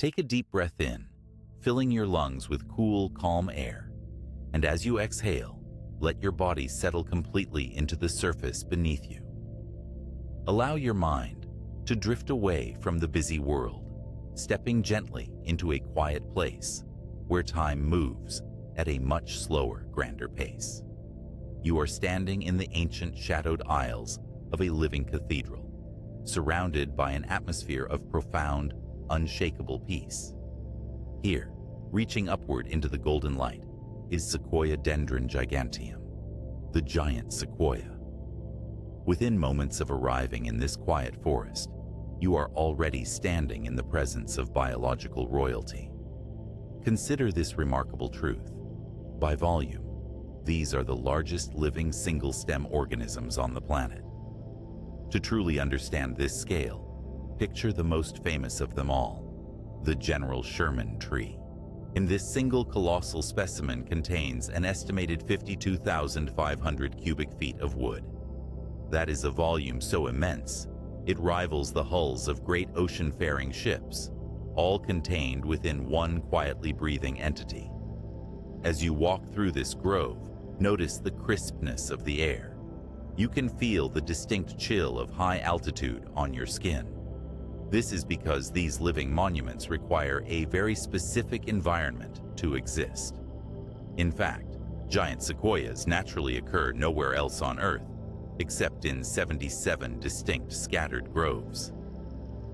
Take a deep breath in, filling your lungs with cool, calm air, and as you exhale, let your body settle completely into the surface beneath you. Allow your mind to drift away from the busy world, stepping gently into a quiet place where time moves at a much slower, grander pace. You are standing in the ancient shadowed aisles of a living cathedral, surrounded by an atmosphere of profound, unshakable peace. Here, reaching upward into the golden light, is Sequoia dendron giganteum, the giant sequoia. Within moments of arriving in this quiet forest, you are already standing in the presence of biological royalty. Consider this remarkable truth. By volume, these are the largest living single-stem organisms on the planet. To truly understand this scale, picture the most famous of them all, the General Sherman tree. In this single colossal specimen contains an estimated 52,500 cubic feet of wood. That is a volume so immense, it rivals the hulls of great ocean-faring ships, all contained within one quietly breathing entity. As you walk through this grove, notice the crispness of the air. You can feel the distinct chill of high altitude on your skin. This is because these living monuments require a very specific environment to exist. In fact, giant sequoias naturally occur nowhere else on Earth, except in 77 distinct scattered groves.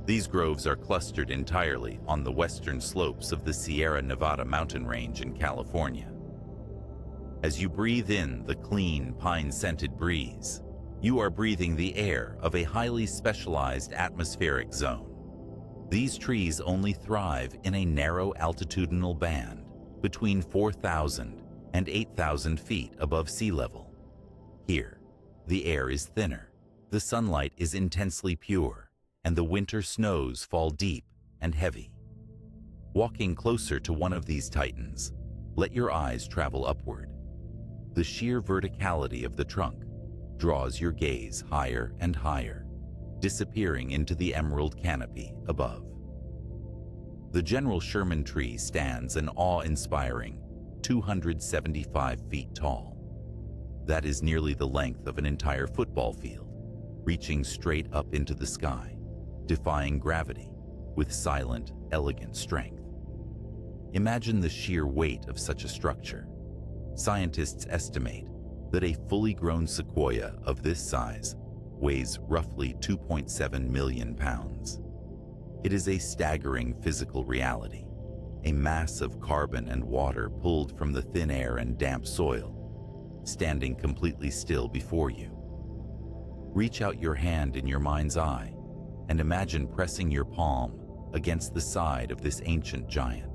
These groves are clustered entirely on the western slopes of the Sierra Nevada mountain range in California. As you breathe in the clean, pine-scented breeze, you are breathing the air of a highly specialized atmospheric zone. These trees only thrive in a narrow altitudinal band between 4,000 and 8,000 feet above sea level. Here, the air is thinner, the sunlight is intensely pure, and the winter snows fall deep and heavy. Walking closer to one of these titans, let your eyes travel upward. The sheer verticality of the trunk draws your gaze higher and higher, disappearing into the emerald canopy above. The General Sherman tree stands an awe-inspiring 275 feet tall. That is nearly the length of an entire football field, reaching straight up into the sky, defying gravity with silent, elegant strength. Imagine the sheer weight of such a structure. Scientists estimate that a fully grown sequoia of this size weighs roughly 2.7 million pounds. It is a staggering physical reality, a mass of carbon and water pulled from the thin air and damp soil, standing completely still before you. Reach out your hand in your mind's eye and imagine pressing your palm against the side of this ancient giant.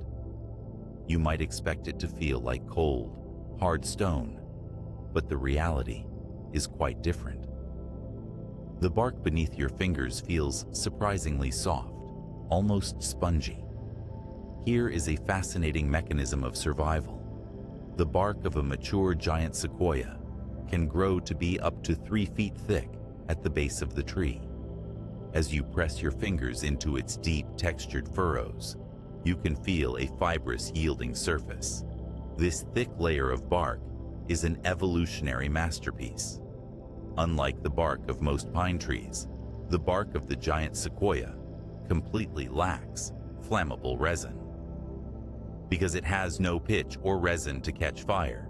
You might expect it to feel like cold, hard stone, but the reality is quite different. The bark beneath your fingers feels surprisingly soft, almost spongy. Here is a fascinating mechanism of survival. The bark of a mature giant sequoia can grow to be up to 3 feet thick at the base of the tree. As you press your fingers into its deep, textured furrows, you can feel a fibrous, yielding surface. This thick layer of bark is an evolutionary masterpiece. Unlike the bark of most pine trees, the bark of the giant sequoia completely lacks flammable resin. Because it has no pitch or resin to catch fire,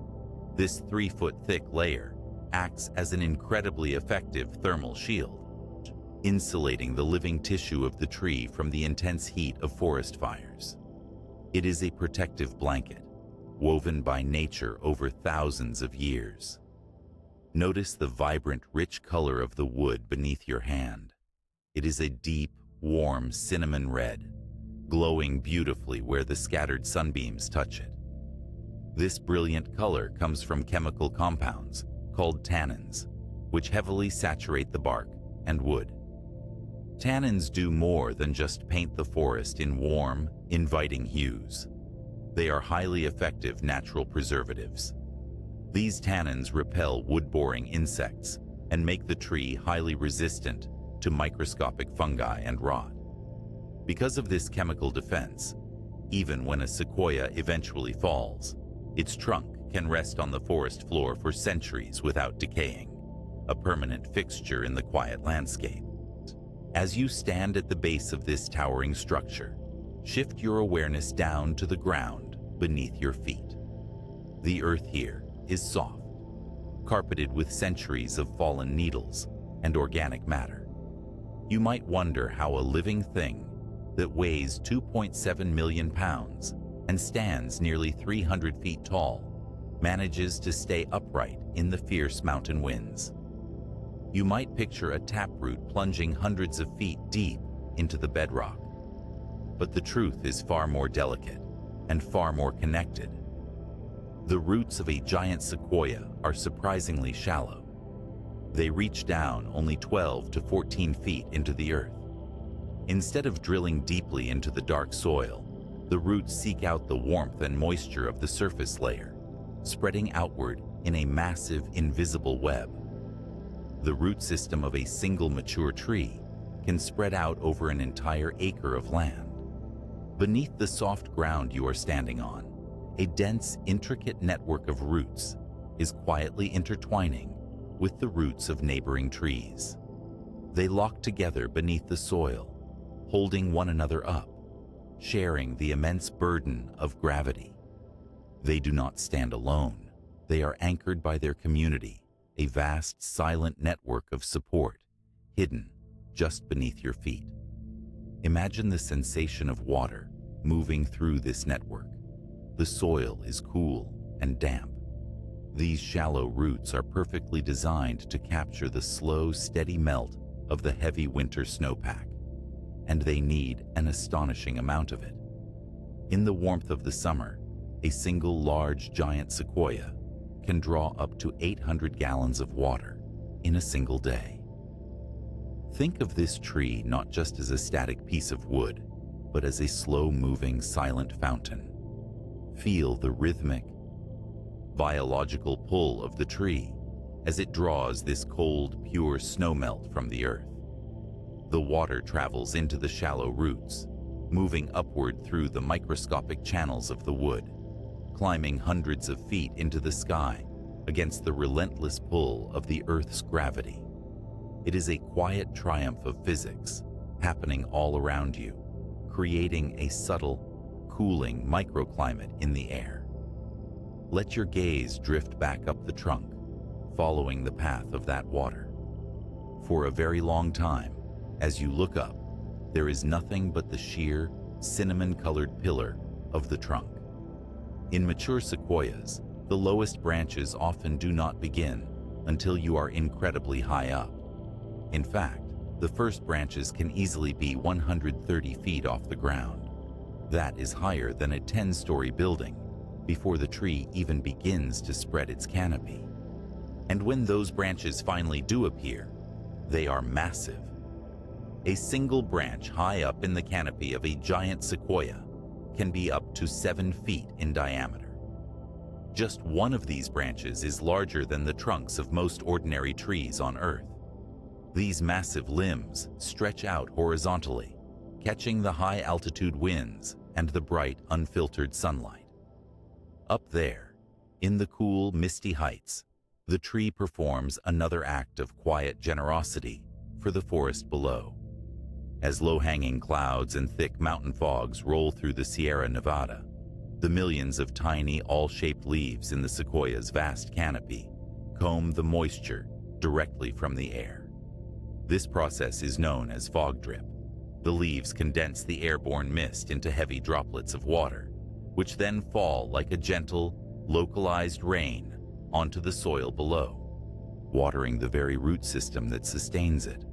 this 3-foot-thick layer acts as an incredibly effective thermal shield, insulating the living tissue of the tree from the intense heat of forest fires. It is a protective blanket, woven by nature over thousands of years. Notice the vibrant, rich color of the wood beneath your hand. It is a deep, warm cinnamon red, glowing beautifully where the scattered sunbeams touch it. This brilliant color comes from chemical compounds called tannins, which heavily saturate the bark and wood. Tannins do more than just paint the forest in warm, inviting hues. They are highly effective natural preservatives. These tannins repel wood-boring insects and make the tree highly resistant to microscopic fungi and rot. Because of this chemical defense, even when a sequoia eventually falls, its trunk can rest on the forest floor for centuries without decaying, a permanent fixture in the quiet landscape. As you stand at the base of this towering structure, shift your awareness down to the ground beneath your feet. The earth here is soft, carpeted with centuries of fallen needles and organic matter. You might wonder how a living thing that weighs 2.7 million pounds and stands nearly 300 feet tall manages to stay upright in the fierce mountain winds. You might picture a taproot plunging hundreds of feet deep into the bedrock. But the truth is far more delicate and far more connected. The roots of a giant sequoia are surprisingly shallow. They reach down only 12 to 14 feet into the earth. Instead of drilling deeply into the dark soil, the roots seek out the warmth and moisture of the surface layer, spreading outward in a massive, invisible web. The root system of a single mature tree can spread out over an entire acre of land. Beneath the soft ground you are standing on, a dense, intricate network of roots is quietly intertwining with the roots of neighboring trees. They lock together beneath the soil, holding one another up, sharing the immense burden of gravity. They do not stand alone. They are anchored by their community, a vast, silent network of support, hidden just beneath your feet. Imagine the sensation of water moving through this network. The soil is cool and damp. These shallow roots are perfectly designed to capture the slow, steady melt of the heavy winter snowpack, and they need an astonishing amount of it. In the warmth of the summer, a single large giant sequoia can draw up to 800 gallons of water in a single day. Think of this tree not just as a static piece of wood, but as a slow-moving, silent fountain. Feel the rhythmic, biological pull of the tree as it draws this cold, pure snowmelt from the earth. The water travels into the shallow roots, moving upward through the microscopic channels of the wood, climbing hundreds of feet into the sky against the relentless pull of the Earth's gravity. It is a quiet triumph of physics happening all around you, creating a subtle, cooling microclimate in the air. Let your gaze drift back up the trunk, following the path of that water. For a very long time, as you look up, there is nothing but the sheer, cinnamon-colored pillar of the trunk. In mature sequoias, the lowest branches often do not begin until you are incredibly high up. In fact, the first branches can easily be 130 feet off the ground. That is higher than a 10-story building before the tree even begins to spread its canopy. And when those branches finally do appear, they are massive. A single branch high up in the canopy of a giant sequoia can be up to 7 feet in diameter. Just one of these branches is larger than the trunks of most ordinary trees on Earth. These massive limbs stretch out horizontally, catching the high-altitude winds and the bright, unfiltered sunlight. Up there, in the cool, misty heights, the tree performs another act of quiet generosity for the forest below. As low-hanging clouds and thick mountain fogs roll through the Sierra Nevada, the millions of tiny, all-shaped leaves in the sequoia's vast canopy comb the moisture directly from the air. This process is known as fog drip. The leaves condense the airborne mist into heavy droplets of water, which then fall like a gentle, localized rain onto the soil below, watering the very root system that sustains it.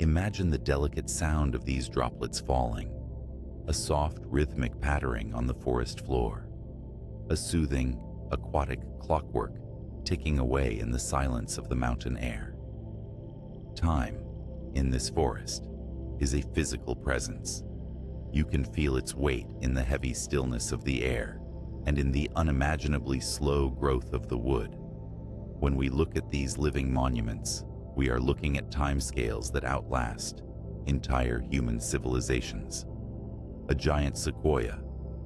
Imagine the delicate sound of these droplets falling, a soft, rhythmic pattering on the forest floor, a soothing, aquatic clockwork ticking away in the silence of the mountain air. Time, in this forest, is a physical presence. You can feel its weight in the heavy stillness of the air and in the unimaginably slow growth of the wood. When we look at these living monuments, we are looking at timescales that outlast entire human civilizations. A giant sequoia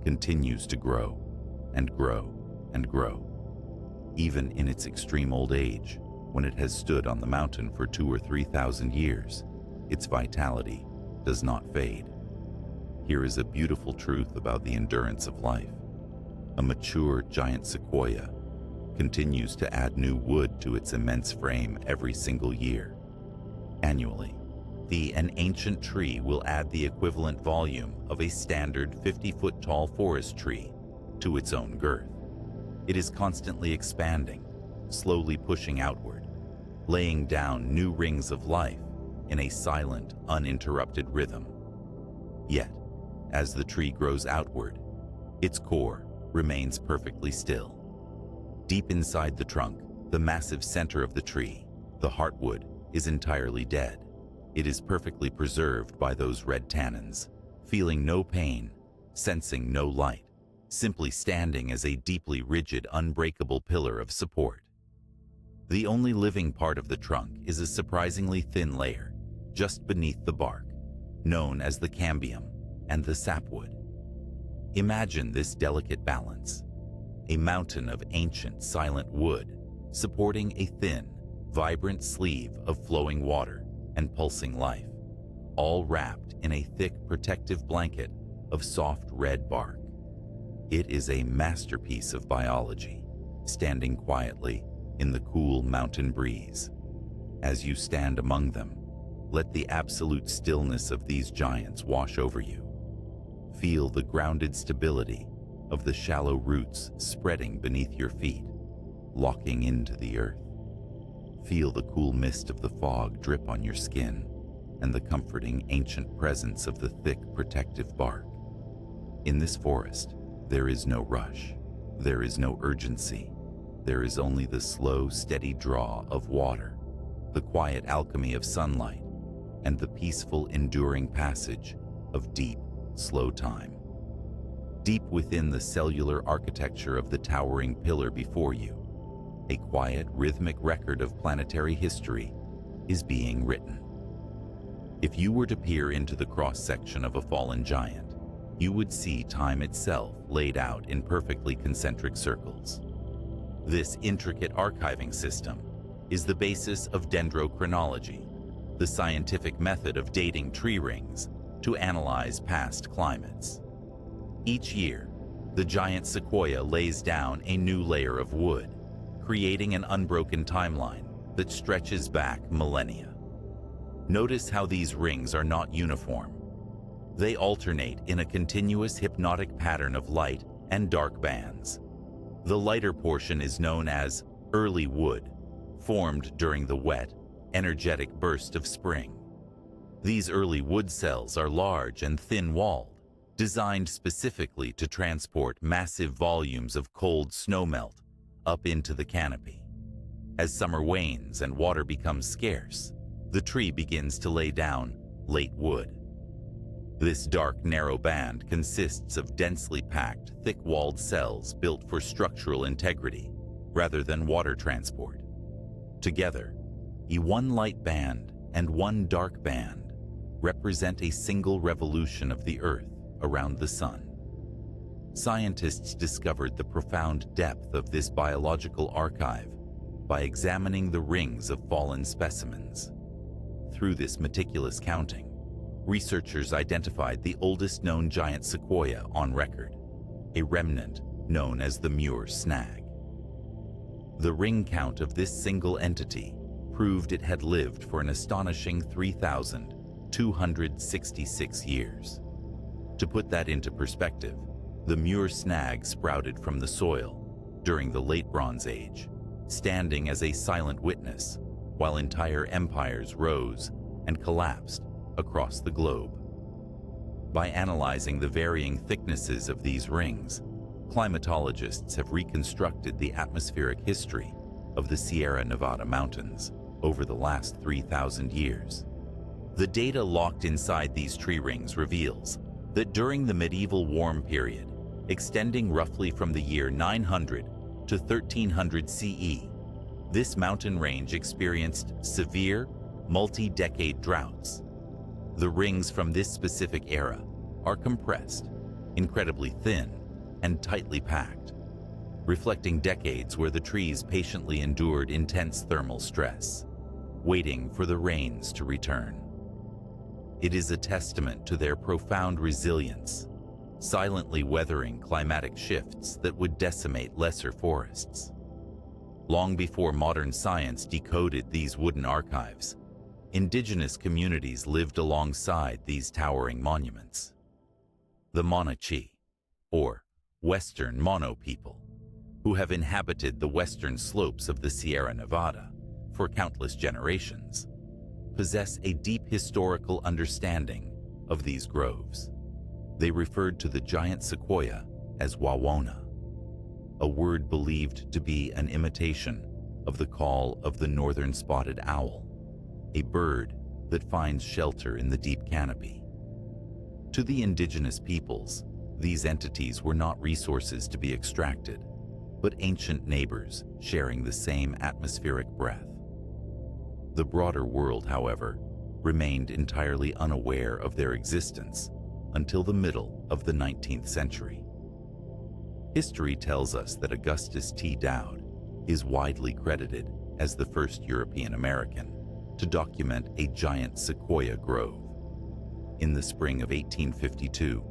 continues to grow and grow and grow. Even in its extreme old age, when it has stood on the mountain for 2,000 or 3,000 years, its vitality does not fade. Here is a beautiful truth about the endurance of life. A mature giant sequoia continues to add new wood to its immense frame every single year. Annually, an ancient tree will add the equivalent volume of a standard 50-foot tall forest tree to its own girth. It is constantly expanding, slowly pushing outward, laying down new rings of life in a silent, uninterrupted rhythm. Yet, as the tree grows outward, its core remains perfectly still. Deep inside the trunk, the massive center of the tree, the heartwood, is entirely dead. It is perfectly preserved by those red tannins, feeling no pain, sensing no light, simply standing as a deeply rigid, unbreakable pillar of support. The only living part of the trunk is a surprisingly thin layer, just beneath the bark, known as the cambium and the sapwood. Imagine this delicate balance: a mountain of ancient, silent wood supporting a thin, vibrant sleeve of flowing water and pulsing life, all wrapped in a thick, protective blanket of soft red bark. It is a masterpiece of biology, standing quietly in the cool mountain breeze. As you stand among them, let the absolute stillness of these giants wash over you. Feel the grounded stability of the shallow roots spreading beneath your feet, locking into the earth. Feel the cool mist of the fog drip on your skin and the comforting ancient presence of the thick protective bark. In this forest, there is no rush, there is no urgency. There is only the slow, steady draw of water, the quiet alchemy of sunlight, and the peaceful, enduring passage of deep, slow time. Deep within the cellular architecture of the towering pillar before you, a quiet, rhythmic record of planetary history is being written. If you were to peer into the cross-section of a fallen giant, you would see time itself laid out in perfectly concentric circles. This intricate archiving system is the basis of dendrochronology, the scientific method of dating tree rings to analyze past climates. Each year, the giant sequoia lays down a new layer of wood, creating an unbroken timeline that stretches back millennia. Notice how these rings are not uniform. They alternate in a continuous hypnotic pattern of light and dark bands. The lighter portion is known as early wood, formed during the wet, energetic burst of spring. These early wood cells are large and thin-walled, designed specifically to transport massive volumes of cold snowmelt up into the canopy. As summer wanes and water becomes scarce, the tree begins to lay down late wood. This dark, narrow band consists of densely packed, thick-walled cells built for structural integrity rather than water transport. Together, one light band and one dark band represent a single revolution of the Earth around the Sun. Scientists discovered the profound depth of this biological archive by examining the rings of fallen specimens. Through this meticulous counting, researchers identified the oldest known giant sequoia on record, a remnant known as the Muir snag. The ring count of this single entity proved it had lived for an astonishing 3,266 years. To put that into perspective, the Muir snag sprouted from the soil during the Late Bronze Age, standing as a silent witness while entire empires rose and collapsed across the globe. By analyzing the varying thicknesses of these rings, climatologists have reconstructed the atmospheric history of the Sierra Nevada mountains over the last 3,000 years. The data locked inside these tree rings reveals that during the medieval warm period, extending roughly from the year 900 to 1300 CE, this mountain range experienced severe, multi-decade droughts. The rings from this specific era are compressed, incredibly thin, and tightly packed, reflecting decades where the trees patiently endured intense thermal stress, waiting for the rains to return. It is a testament to their profound resilience, silently weathering climatic shifts that would decimate lesser forests. Long before modern science decoded these wooden archives, indigenous communities lived alongside these towering monuments. The Mono-Chee, or Western Mono people, who have inhabited the western slopes of the Sierra Nevada for countless generations, possess a deep historical understanding of these groves. They referred to the giant sequoia as Wawona, a word believed to be an imitation of the call of the northern spotted owl, a bird that finds shelter in the deep canopy. To the indigenous peoples, these entities were not resources to be extracted, but ancient neighbors sharing the same atmospheric breath. The broader world, however, remained entirely unaware of their existence until the middle of the 19th century. History tells us that Augustus T. Dowd is widely credited as the first European American to document a giant sequoia grove. In the spring of 1852,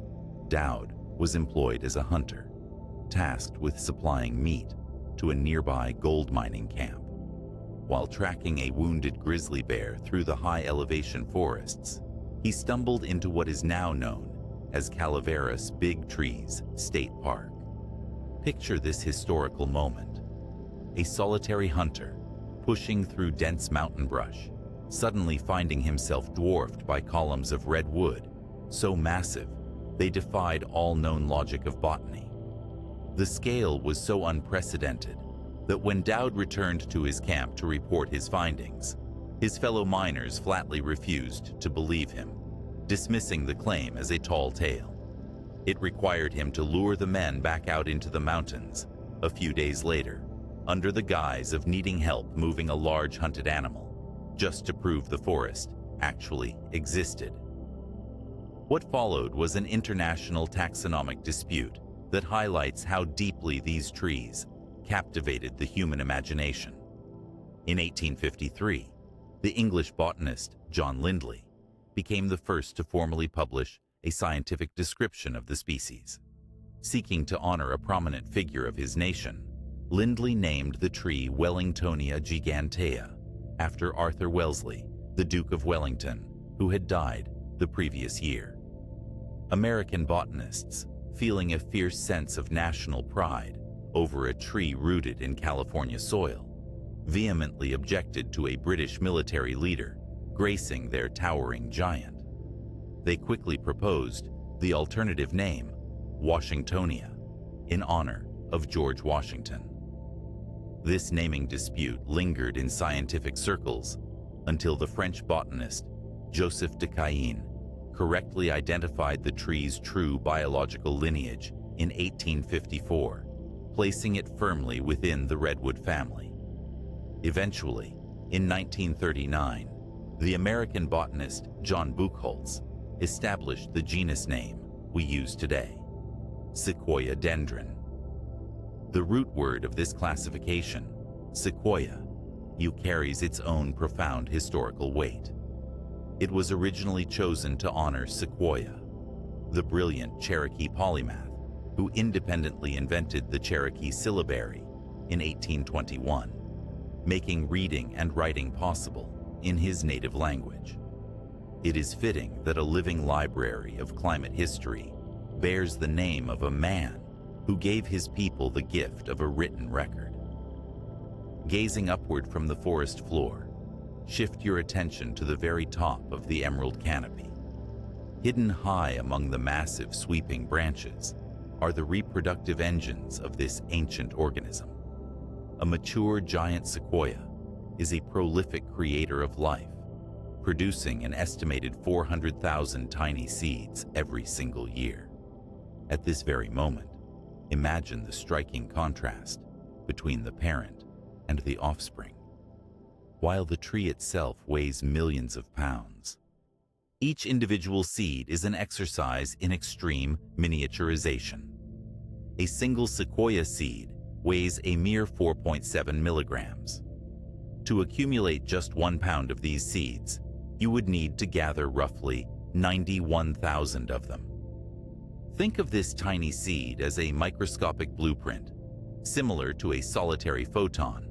Dowd was employed as a hunter, tasked with supplying meat to a nearby gold mining camp. While tracking a wounded grizzly bear through the high-elevation forests, he stumbled into what is now known as Calaveras Big Trees State Park. Picture this historical moment. A solitary hunter, pushing through dense mountain brush, suddenly finding himself dwarfed by columns of red wood, so massive they defied all known logic of botany. The scale was so unprecedented that when Dowd returned to his camp to report his findings, his fellow miners flatly refused to believe him, dismissing the claim as a tall tale. It required him to lure the men back out into the mountains a few days later, under the guise of needing help moving a large hunted animal, just to prove the forest actually existed. What followed was an international taxonomic dispute that highlights how deeply these trees captivated the human imagination. In 1853, the English botanist John Lindley became the first to formally publish a scientific description of the species. Seeking to honor a prominent figure of his nation, Lindley named the tree Wellingtonia gigantea after Arthur Wellesley, the Duke of Wellington, who had died the previous year. American botanists, feeling a fierce sense of national pride over a tree rooted in California soil, vehemently objected to a British military leader gracing their towering giant. They quickly proposed the alternative name, Washingtonia, in honor of George Washington. This naming dispute lingered in scientific circles until the French botanist Joseph de Caen correctly identified the tree's true biological lineage in 1854, placing it firmly within the redwood family. Eventually, in 1939, the American botanist John Buchholz established the genus name we use today, Sequoia dendron. The root word of this classification, sequoia, carries its own profound historical weight. It was originally chosen to honor Sequoia, the brilliant Cherokee polymath who independently invented the Cherokee syllabary in 1821, making reading and writing possible in his native language. It is fitting that a living library of climate history bears the name of a man who gave his people the gift of a written record. Gazing upward from the forest floor, shift your attention to the very top of the emerald canopy. Hidden high among the massive sweeping branches are the reproductive engines of this ancient organism. A mature giant sequoia is a prolific creator of life, producing an estimated 400,000 tiny seeds every single year. At this very moment, imagine the striking contrast between the parent and the offspring. While the tree itself weighs millions of pounds, Each individual seed is an exercise in extreme miniaturization. A single sequoia seed weighs a mere 4.7 milligrams. To accumulate just 1 pound of these seeds, you would need to gather roughly 91,000 of them. Think of this tiny seed as a microscopic blueprint, similar to a solitary photon,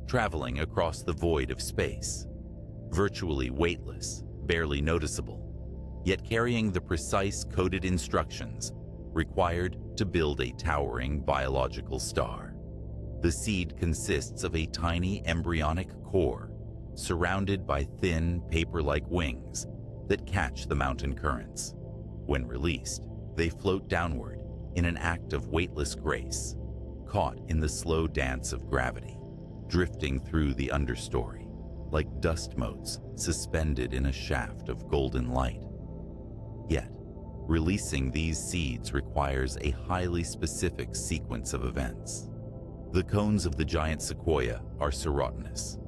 traveling across the void of space, virtually weightless, barely noticeable, yet carrying the precise coded instructions required to build a towering biological star. The seed consists of a tiny embryonic core surrounded by thin, paper-like wings that catch the mountain currents. When released, they float downward in an act of weightless grace, caught in the slow dance of gravity, drifting through the understory, like dust motes suspended in a shaft of golden light. Yet, releasing these seeds requires a highly specific sequence of events. The cones of the giant sequoia are serotinous.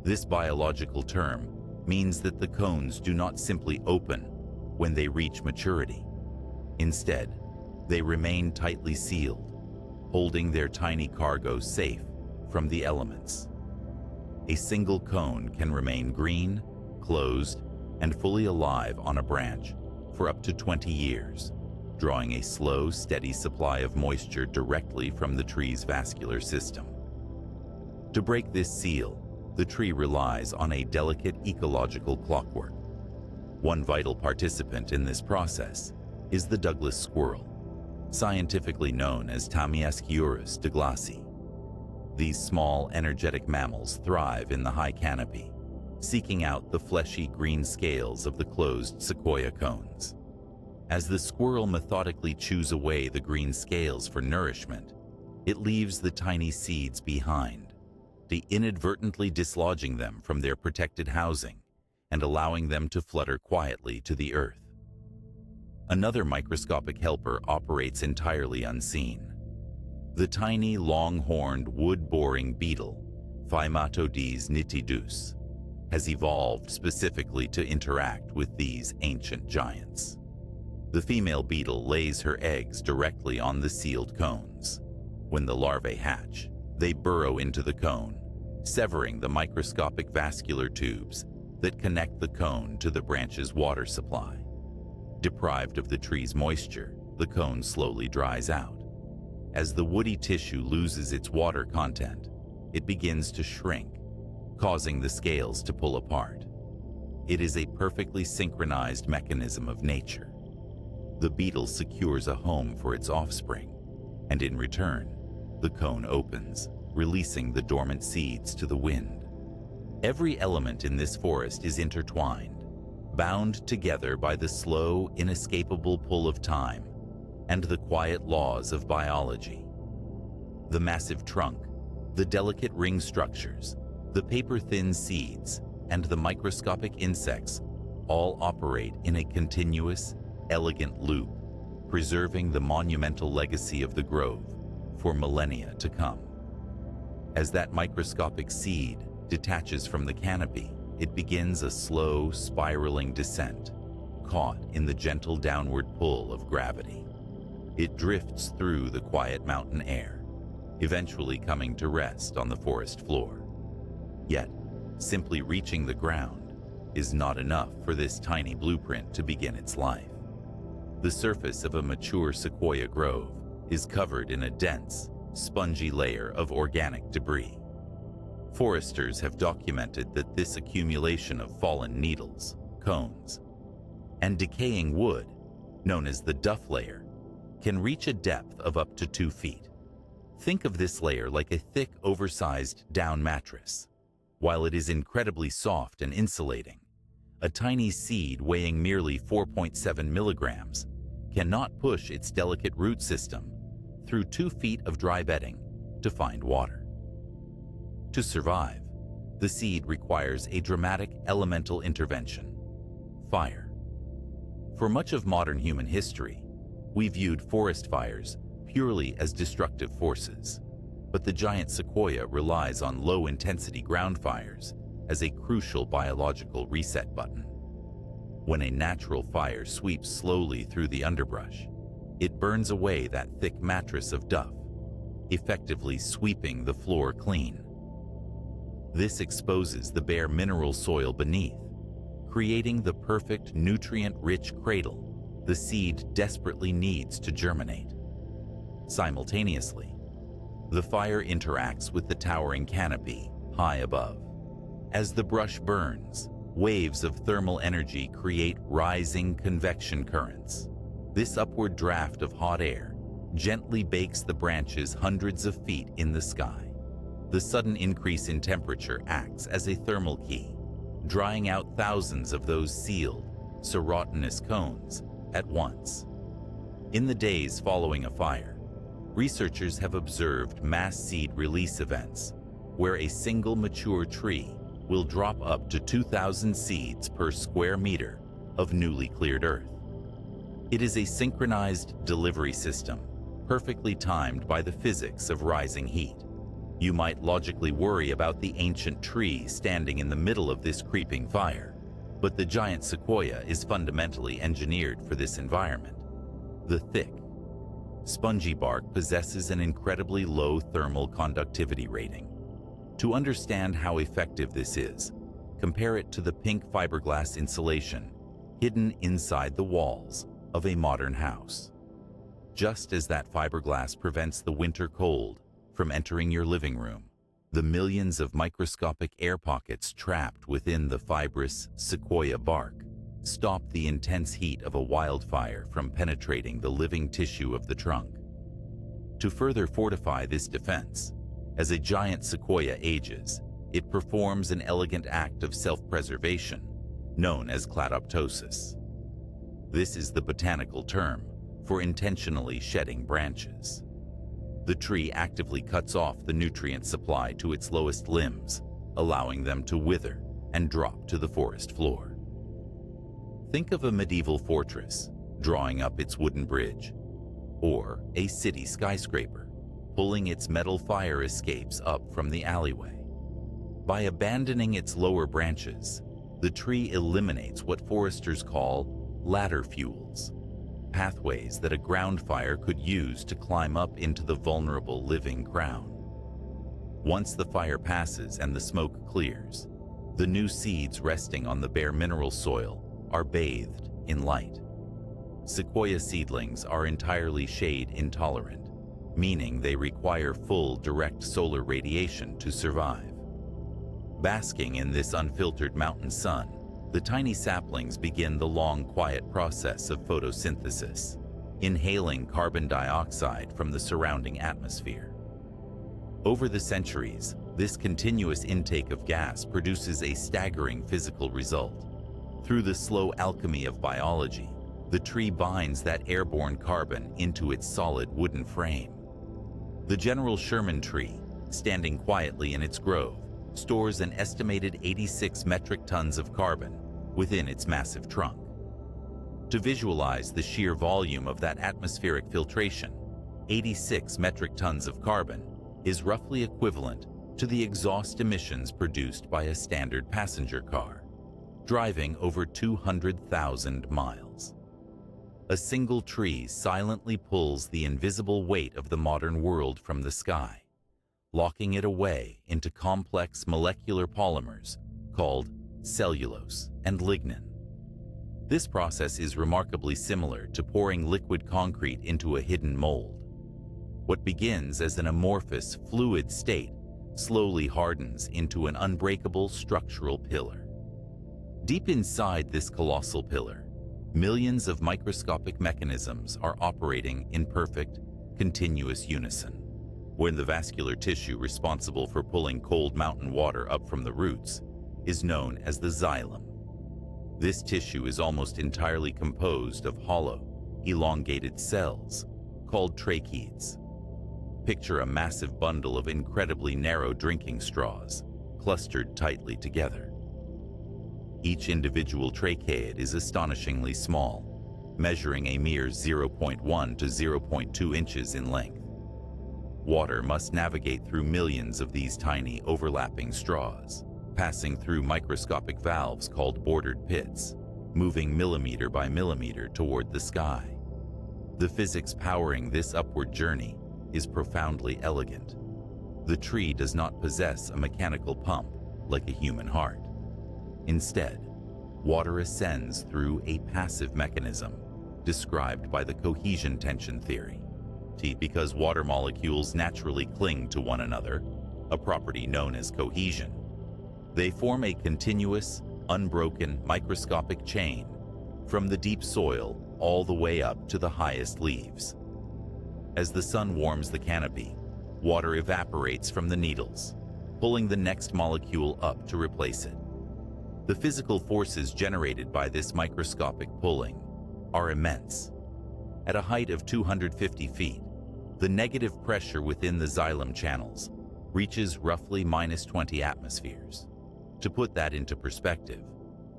This biological term means that the cones do not simply open when they reach maturity. Instead, they remain tightly sealed, holding their tiny cargo safe from the elements. A single cone can remain green, closed, and fully alive on a branch for up to 20 years, drawing a slow, steady supply of moisture directly from the tree's vascular system. To break this seal, the tree relies on a delicate ecological clockwork. One vital participant in this process is the Douglas squirrel, scientifically known as Tamiasciurus douglasii. These small, energetic mammals thrive in the high canopy, seeking out the fleshy green scales of the closed sequoia cones. As the squirrel methodically chews away the green scales for nourishment, it leaves the tiny seeds behind, inadvertently dislodging them from their protected housing and allowing them to flutter quietly to the earth. Another microscopic helper operates entirely unseen. The tiny, long-horned, wood-boring beetle, Phimatodes nitidus, has evolved specifically to interact with these ancient giants. The female beetle lays her eggs directly on the sealed cones. When the larvae hatch, they burrow into the cone, severing the microscopic vascular tubes that connect the cone to the branch's water supply. Deprived of the tree's moisture, the cone slowly dries out. As the woody tissue loses its water content, it begins to shrink, causing the scales to pull apart. It is a perfectly synchronized mechanism of nature. The beetle secures a home for its offspring, and in return, the cone opens, releasing the dormant seeds to the wind. Every element in this forest is intertwined, bound together by the slow, inescapable pull of time and the quiet laws of biology. The massive trunk, the delicate ring structures, the paper-thin seeds, and the microscopic insects all operate in a continuous, elegant loop, preserving the monumental legacy of the grove for millennia to come. As that microscopic seed detaches from the canopy, it begins a slow, spiraling descent, caught in the gentle downward pull of gravity. It drifts through the quiet mountain air, eventually coming to rest on the forest floor. Yet, simply reaching the ground is not enough for this tiny blueprint to begin its life. The surface of a mature sequoia grove is covered in a dense, spongy layer of organic debris. Foresters have documented that this accumulation of fallen needles, cones, and decaying wood, known as the duff layer, can reach a depth of up to 2 feet. Think of this layer like a thick, oversized down mattress. While it is incredibly soft and insulating, a tiny seed weighing merely 4.7 milligrams cannot push its delicate root system through 2 feet of dry bedding to find water. To survive, the seed requires a dramatic elemental intervention: fire. For much of modern human history, we viewed forest fires purely as destructive forces, but the giant sequoia relies on low-intensity ground fires as a crucial biological reset button. When a natural fire sweeps slowly through the underbrush, it burns away that thick mattress of duff, effectively sweeping the floor clean. This exposes the bare mineral soil beneath, creating the perfect nutrient-rich cradle the seed desperately needs to germinate. Simultaneously, the fire interacts with the towering canopy high above. As the brush burns, waves of thermal energy create rising convection currents. This upward draft of hot air gently bakes the branches hundreds of feet in the sky. The sudden increase in temperature acts as a thermal key, drying out thousands of those sealed, serotinous cones at once. In the days following a fire, researchers have observed mass seed release events where a single mature tree will drop up to 2,000 seeds per square meter of newly cleared earth. It is a synchronized delivery system, perfectly timed by the physics of rising heat. You might logically worry about the ancient tree standing in the middle of this creeping fire, but the giant sequoia is fundamentally engineered for this environment. The thick, spongy bark possesses an incredibly low thermal conductivity rating. To understand how effective this is, compare it to the pink fiberglass insulation hidden inside the walls of a modern house. Just as that fiberglass prevents the winter cold from entering your living room, the millions of microscopic air pockets trapped within the fibrous sequoia bark stop the intense heat of a wildfire from penetrating the living tissue of the trunk. To further fortify this defense, as a giant sequoia ages, it performs an elegant act of self-preservation known as cladoptosis. This is the botanical term for intentionally shedding branches. The tree actively cuts off the nutrient supply to its lowest limbs, allowing them to wither and drop to the forest floor. Think of a medieval fortress drawing up its wooden bridge, or a city skyscraper pulling its metal fire escapes up from the alleyway. By abandoning its lower branches, the tree eliminates what foresters call ladder fuels, pathways that a ground fire could use to climb up into the vulnerable living crown. Once the fire passes and the smoke clears, the new seeds resting on the bare mineral soil are bathed in light. Sequoia seedlings are entirely shade intolerant, meaning they require full direct solar radiation to survive. Basking in this unfiltered mountain sun, the tiny saplings begin the long, quiet process of photosynthesis, inhaling carbon dioxide from the surrounding atmosphere. Over the centuries, this continuous intake of gas produces a staggering physical result. Through the slow alchemy of biology, the tree binds that airborne carbon into its solid wooden frame. The General Sherman tree, standing quietly in its grove, stores an estimated 86 metric tons of carbon within its massive trunk. To visualize the sheer volume of that atmospheric filtration, 86 metric tons of carbon is roughly equivalent to the exhaust emissions produced by a standard passenger car, driving over 200,000 miles. A single tree silently pulls the invisible weight of the modern world from the sky, locking it away into complex molecular polymers called cellulose and lignin. This process is remarkably similar to pouring liquid concrete into a hidden mold. What begins as an amorphous, fluid state slowly hardens into an unbreakable structural pillar. Deep inside this colossal pillar, millions of microscopic mechanisms are operating in perfect, continuous unison. When the vascular tissue responsible for pulling cold mountain water up from the roots is known as the xylem. This tissue is almost entirely composed of hollow, elongated cells called tracheids. Picture a massive bundle of incredibly narrow drinking straws clustered tightly together. Each individual tracheid is astonishingly small, measuring a mere 0.1 to 0.2 inches in length. Water must navigate through millions of these tiny overlapping straws, passing through microscopic valves called bordered pits, moving millimeter by millimeter toward the sky. The physics powering this upward journey is profoundly elegant. The tree does not possess a mechanical pump like a human heart. Instead, water ascends through a passive mechanism described by the cohesion tension theory. Because water molecules naturally cling to one another, a property known as cohesion, they form a continuous, unbroken microscopic chain from the deep soil all the way up to the highest leaves. As the sun warms the canopy, water evaporates from the needles, pulling the next molecule up to replace it. The physical forces generated by this microscopic pulling are immense. At a height of 250 feet, the negative pressure within the xylem channels reaches roughly -20 atmospheres. To put that into perspective,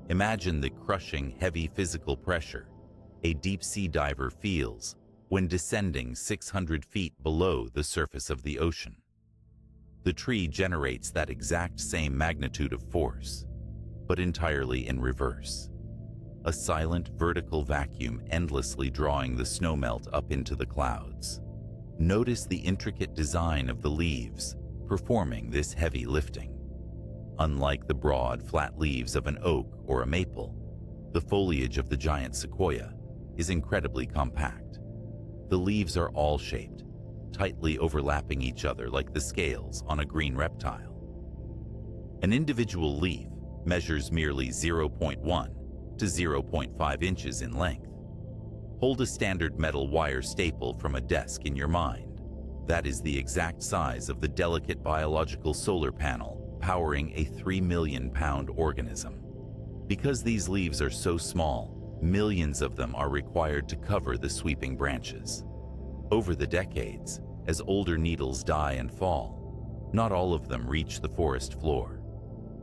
imagine the crushing, heavy physical pressure a deep-sea diver feels when descending 600 feet below the surface of the ocean. The tree generates that exact same magnitude of force, but entirely in reverse. A silent vertical vacuum endlessly drawing the snowmelt up into the clouds. Notice the intricate design of the leaves performing this heavy lifting. Unlike the broad, flat leaves of an oak or a maple, the foliage of the giant sequoia is incredibly compact. The leaves are all-shaped, tightly overlapping each other like the scales on a green reptile. An individual leaf measures merely 0.1 to 0.5 inches in length. Hold a standard metal wire staple from a desk in your mind. That is the exact size of the delicate biological solar panel powering a 3 million pound organism. Because these leaves are so small, millions of them are required to cover the sweeping branches. Over the decades, as older needles die and fall, not all of them reach the forest floor.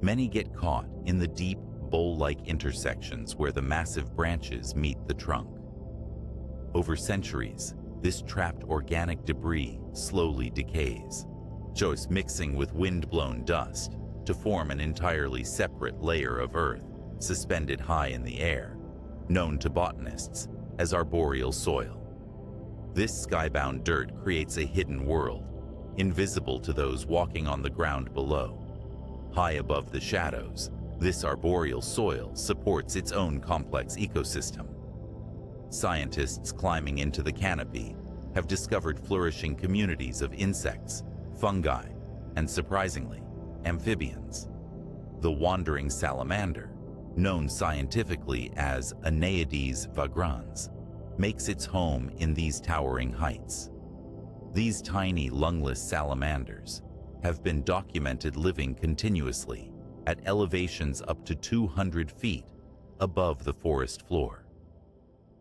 Many get caught in the deep, bowl-like intersections where the massive branches meet the trunk. Over centuries, this trapped organic debris slowly decays, just mixing with wind-blown dust to form an entirely separate layer of earth suspended high in the air, known to botanists as arboreal soil. This skybound dirt creates a hidden world, invisible to those walking on the ground below. High above the shadows, this arboreal soil supports its own complex ecosystem. Scientists climbing into the canopy have discovered flourishing communities of insects, fungi, and surprisingly, amphibians. The wandering salamander, known scientifically as Aeneades vagrans, makes its home in these towering heights. These tiny lungless salamanders have been documented living continuously at elevations up to 200 feet above the forest floor.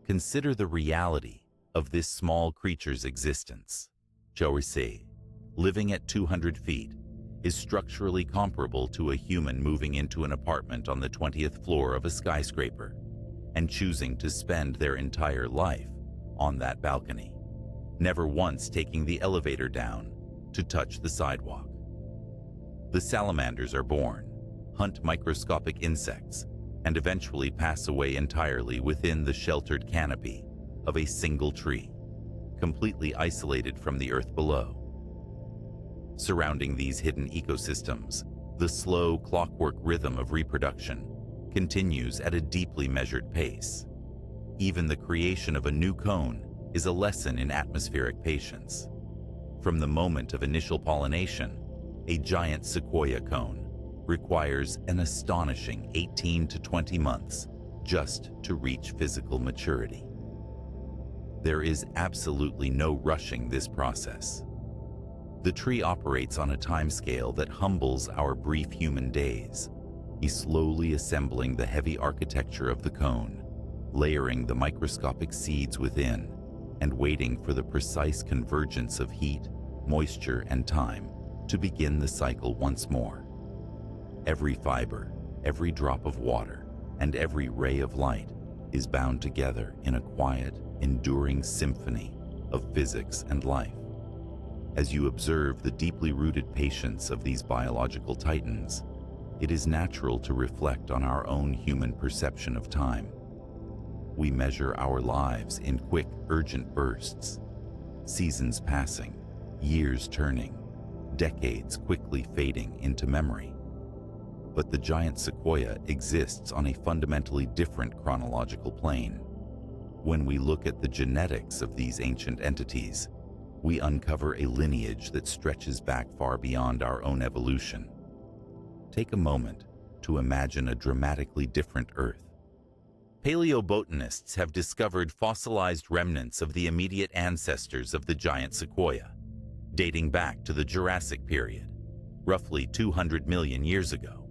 Consider the reality of this small creature's existence. Chaurisé, living at 200 feet, is structurally comparable to a human moving into an apartment on the 20th floor of a skyscraper and choosing to spend their entire life on that balcony, never once taking the elevator down to touch the sidewalk. The salamanders are born, hunt microscopic insects, and eventually pass away entirely within the sheltered canopy of a single tree, completely isolated from the earth below. Surrounding these hidden ecosystems, the slow clockwork rhythm of reproduction continues at a deeply measured pace. Even the creation of a new cone is a lesson in atmospheric patience. From the moment of initial pollination, a giant sequoia cone requires an astonishing 18 to 20 months just to reach physical maturity. There is absolutely no rushing this process. The tree operates on a timescale that humbles our brief human days, slowly assembling the heavy architecture of the cone, layering the microscopic seeds within, and waiting for the precise convergence of heat, moisture, and time to begin the cycle once more. Every fiber, every drop of water, and every ray of light is bound together in a quiet, enduring symphony of physics and life. As you observe the deeply rooted patience of these biological titans, it is natural to reflect on our own human perception of time. We measure our lives in quick, urgent bursts. Seasons passing, years turning, decades quickly fading into memory. But the giant sequoia exists on a fundamentally different chronological plane. When we look at the genetics of these ancient entities, we uncover a lineage that stretches back far beyond our own evolution. Take a moment to imagine a dramatically different Earth. Paleobotanists have discovered fossilized remnants of the immediate ancestors of the giant sequoia, dating back to the Jurassic period, roughly 200 million years ago.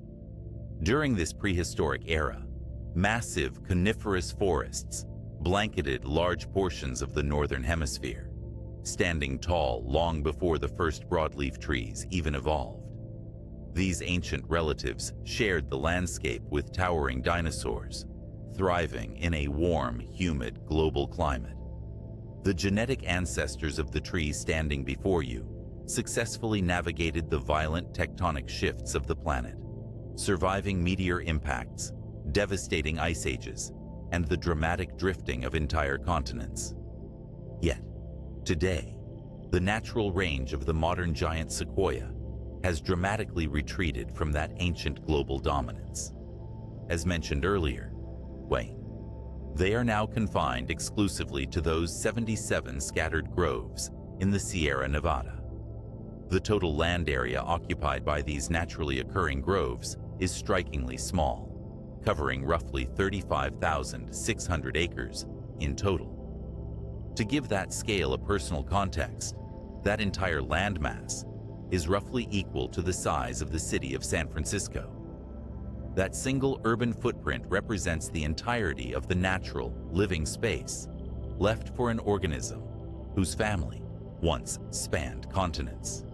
During this prehistoric era, massive coniferous forests blanketed large portions of the northern hemisphere, standing tall long before the first broadleaf trees even evolved. These ancient relatives shared the landscape with towering dinosaurs, thriving in a warm, humid global climate. The genetic ancestors of the trees standing before you successfully navigated the violent tectonic shifts of the planet, surviving meteor impacts, devastating ice ages, and the dramatic drifting of entire continents. Yet, today, the natural range of the modern giant sequoia has dramatically retreated from that ancient global dominance. As mentioned earlier, they are now confined exclusively to those 77 scattered groves in the Sierra Nevada. The total land area occupied by these naturally occurring groves is strikingly small, covering roughly 35,600 acres in total. To give that scale a personal context, that entire landmass is roughly equal to the size of the city of San Francisco. That single urban footprint represents the entirety of the natural, living space left for an organism whose family once spanned continents.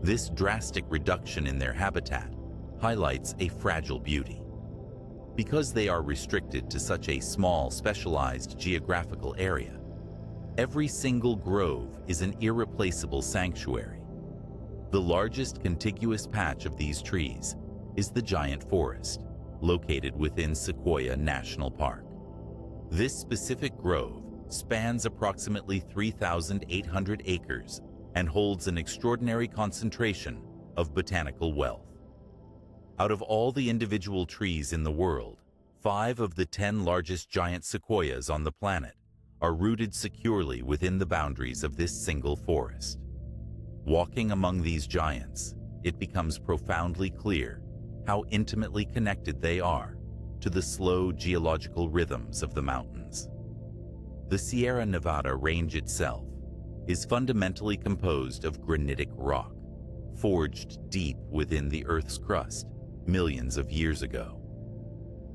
This drastic reduction in their habitat highlights a fragile beauty. Because they are restricted to such a small, specialized geographical area, every single grove is an irreplaceable sanctuary. The largest contiguous patch of these trees is the giant forest, located within Sequoia National Park. This specific grove spans approximately 3,800 acres and holds an extraordinary concentration of botanical wealth. Out of all the individual trees in the world, 5 of the 10 largest giant sequoias on the planet are rooted securely within the boundaries of this single forest. Walking among these giants, it becomes profoundly clear how intimately connected they are to the slow geological rhythms of the mountains. The Sierra Nevada range itself is fundamentally composed of granitic rock, forged deep within the Earth's crust millions of years ago.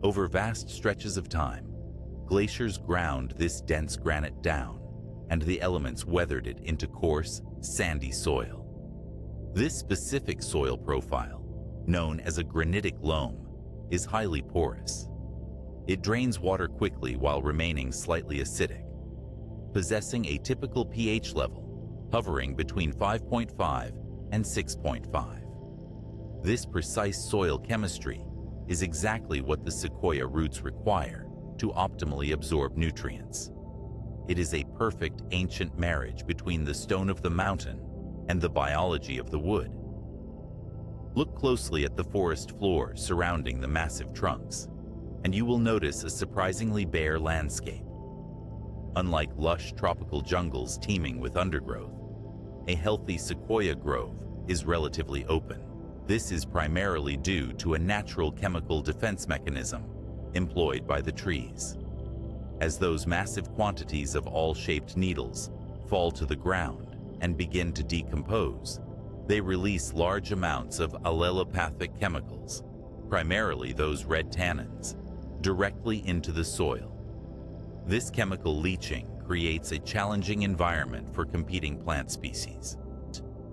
Over vast stretches of time, glaciers ground this dense granite down, and the elements weathered it into coarse, sandy soil. This specific soil profile, known as a granitic loam, is highly porous. It drains water quickly while remaining slightly acidic, possessing a typical pH level hovering between 5.5 and 6.5. This precise soil chemistry is exactly what the sequoia roots require to optimally absorb nutrients. It is a perfect ancient marriage between the stone of the mountain and the biology of the wood. Look closely at the forest floor surrounding the massive trunks, and you will notice a surprisingly bare landscape. Unlike lush tropical jungles teeming with undergrowth, a healthy sequoia grove is relatively open. This is primarily due to a natural chemical defense mechanism employed by the trees. As those massive quantities of all-shaped needles fall to the ground and begin to decompose, they release large amounts of allelopathic chemicals, primarily those red tannins, directly into the soil. This chemical leaching creates a challenging environment for competing plant species.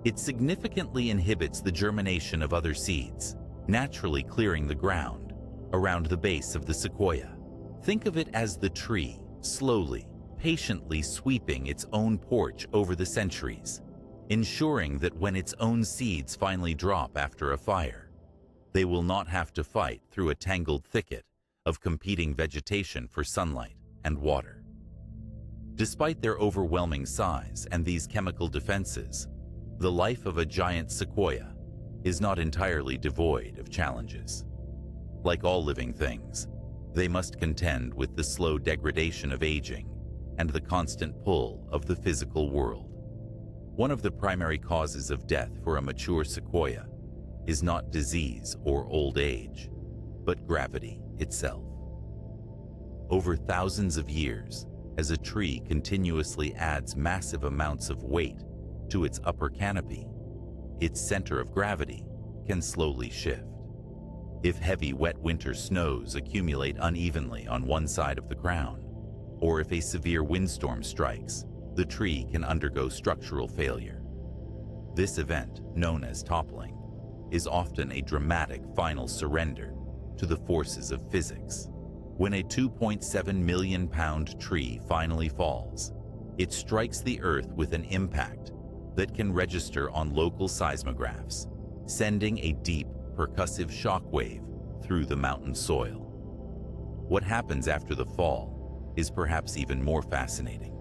It significantly inhibits the germination of other seeds, naturally clearing the ground around the base of the sequoia. Think of it as the tree slowly, patiently sweeping its own porch over the centuries, ensuring that when its own seeds finally drop after a fire, they will not have to fight through a tangled thicket of competing vegetation for sunlight and water. Despite their overwhelming size and these chemical defenses, the life of a giant sequoia is not entirely devoid of challenges. Like all living things, they must contend with the slow degradation of aging and the constant pull of the physical world. One of the primary causes of death for a mature sequoia is not disease or old age, but gravity itself. Over thousands of years, as a tree continuously adds massive amounts of weight to its upper canopy, its center of gravity can slowly shift. If heavy wet winter snows accumulate unevenly on one side of the crown, or if a severe windstorm strikes, the tree can undergo structural failure. This event, known as toppling, is often a dramatic final surrender to the forces of physics. When a 2.7 million pound tree finally falls, it strikes the earth with an impact that can register on local seismographs, sending a deep, percussive shock wave through the mountain soil. What happens after the fall is perhaps even more fascinating,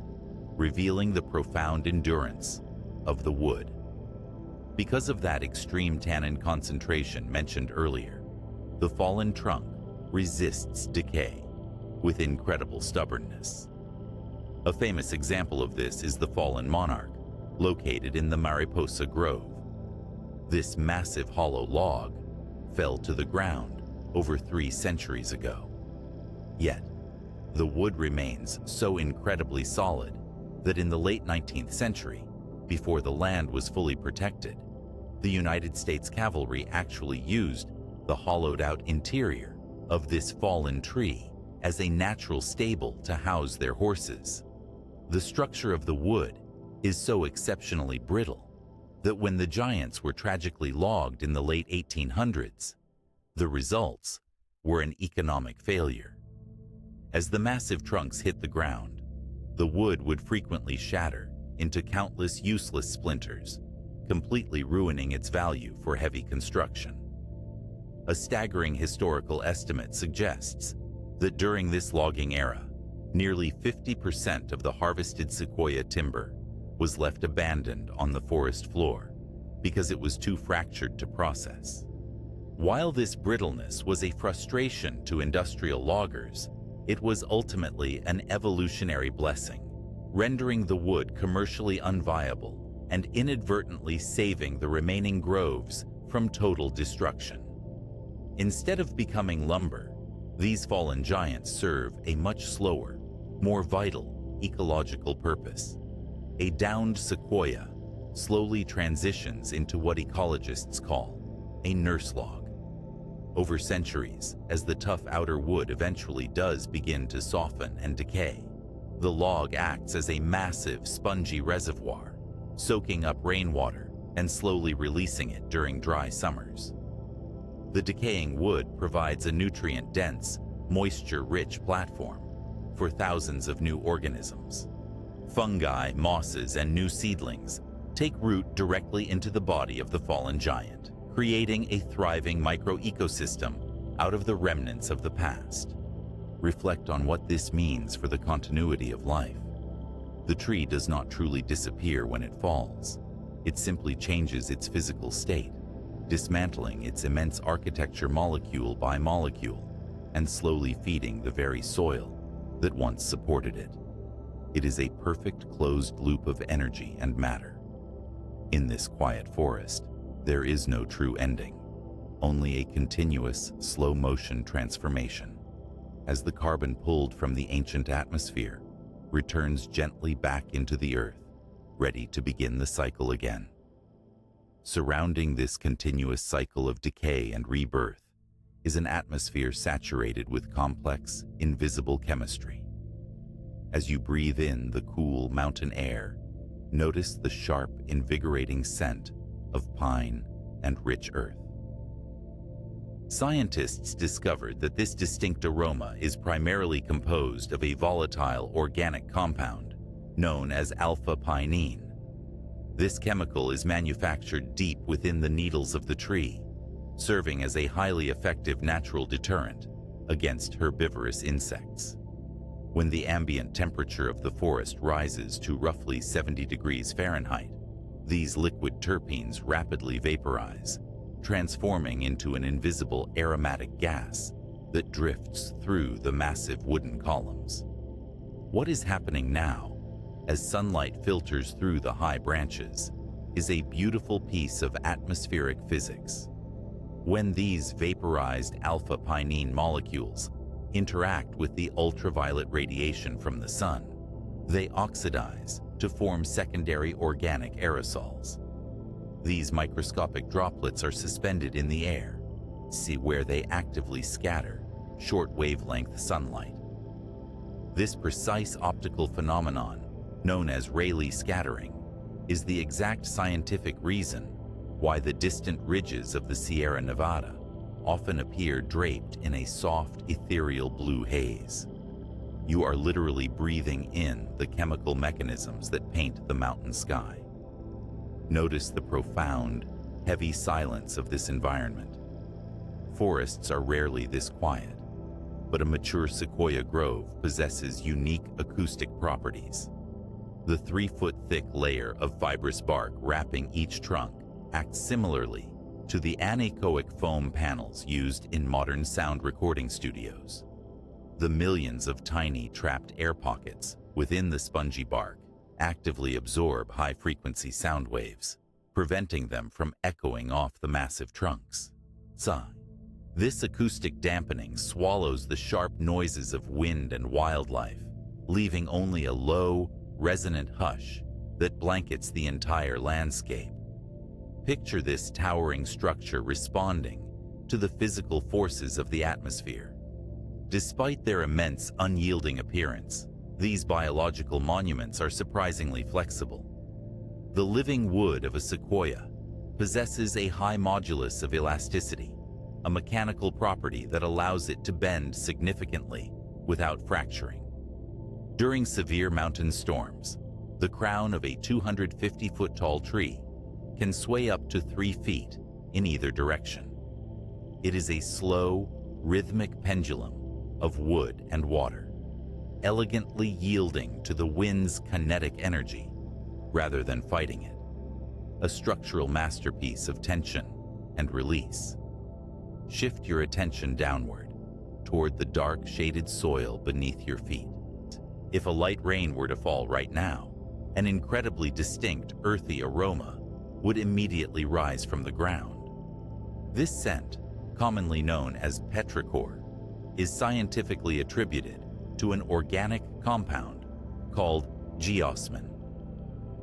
revealing the profound endurance of the wood. Because of that extreme tannin concentration mentioned earlier, the fallen trunk resists decay with incredible stubbornness. A famous example of this is the fallen monarch, located in the Mariposa Grove. This massive hollow log fell to the ground over 3 centuries ago. Yet, the wood remains so incredibly solid that in the late 19th century, before the land was fully protected, the United States cavalry actually used the hollowed-out interior of this fallen tree as a natural stable to house their horses. The structure of the wood is so exceptionally brittle that when the giants were tragically logged in the late 1800s, the results were an economic failure. As the massive trunks hit the ground, the wood would frequently shatter into countless useless splinters, completely ruining its value for heavy construction. A staggering historical estimate suggests that during this logging era, nearly 50% of the harvested sequoia timber was left abandoned on the forest floor because it was too fractured to process. While this brittleness was a frustration to industrial loggers, it was ultimately an evolutionary blessing, rendering the wood commercially unviable and inadvertently saving the remaining groves from total destruction. Instead of becoming lumber, these fallen giants serve a much slower, more vital ecological purpose. A downed sequoia slowly transitions into what ecologists call a nurse log. Over centuries, as the tough outer wood eventually does begin to soften and decay, the log acts as a massive, spongy reservoir, soaking up rainwater and slowly releasing it during dry summers. The decaying wood provides a nutrient-dense, moisture-rich platform for thousands of new organisms. Fungi, mosses, and new seedlings take root directly into the body of the fallen giant, creating a thriving microecosystem out of the remnants of the past. Reflect on what this means for the continuity of life. The tree does not truly disappear when it falls. It simply changes its physical state, dismantling its immense architecture molecule by molecule and slowly feeding the very soil that once supported it. It is a perfect closed loop of energy and matter. In this quiet forest, there is no true ending, only a continuous, slow-motion transformation, as the carbon pulled from the ancient atmosphere returns gently back into the earth, ready to begin the cycle again. Surrounding this continuous cycle of decay and rebirth is an atmosphere saturated with complex, invisible chemistry. As you breathe in the cool mountain air, notice the sharp, invigorating scent of pine and rich earth. Scientists discovered that this distinct aroma is primarily composed of a volatile organic compound known as alpha-pinene. This chemical is manufactured deep within the needles of the tree, serving as a highly effective natural deterrent against herbivorous insects. When the ambient temperature of the forest rises to roughly 70 degrees Fahrenheit, these liquid terpenes rapidly vaporize, transforming into an invisible aromatic gas that drifts through the massive wooden columns. What is happening now, as sunlight filters through the high branches, is a beautiful piece of atmospheric physics. When these vaporized alpha-pinene molecules interact with the ultraviolet radiation from the sun, they oxidize to form secondary organic aerosols. These microscopic droplets are suspended in the air, where they actively scatter short-wavelength sunlight. This precise optical phenomenon, known as Rayleigh scattering, is the exact scientific reason why the distant ridges of the Sierra Nevada often appear draped in a soft, ethereal blue haze. You are literally breathing in the chemical mechanisms that paint the mountain sky. Notice the profound, heavy silence of this environment. Forests are rarely this quiet, but a mature sequoia grove possesses unique acoustic properties. The 3-foot-thick layer of fibrous bark wrapping each trunk acts similarly to the anechoic foam panels used in modern sound recording studios. The millions of tiny trapped air pockets within the spongy bark actively absorb high-frequency sound waves, preventing them from echoing off the massive trunks. This acoustic dampening swallows the sharp noises of wind and wildlife, leaving only a low, resonant hush that blankets the entire landscape. Picture this towering structure responding to the physical forces of the atmosphere. Despite their immense, unyielding appearance, these biological monuments are surprisingly flexible. The living wood of a sequoia possesses a high modulus of elasticity, a mechanical property that allows it to bend significantly without fracturing. During severe mountain storms, the crown of a 250-foot-tall tree can sway up to 3 feet in either direction. It is a slow, rhythmic pendulum of wood and water, elegantly yielding to the wind's kinetic energy rather than fighting it, a structural masterpiece of tension and release. Shift your attention downward, toward the dark, shaded soil beneath your feet. If a light rain were to fall right now, an incredibly distinct, earthy aroma would immediately rise from the ground. This scent, commonly known as petrichor, is scientifically attributed to an organic compound called geosmin.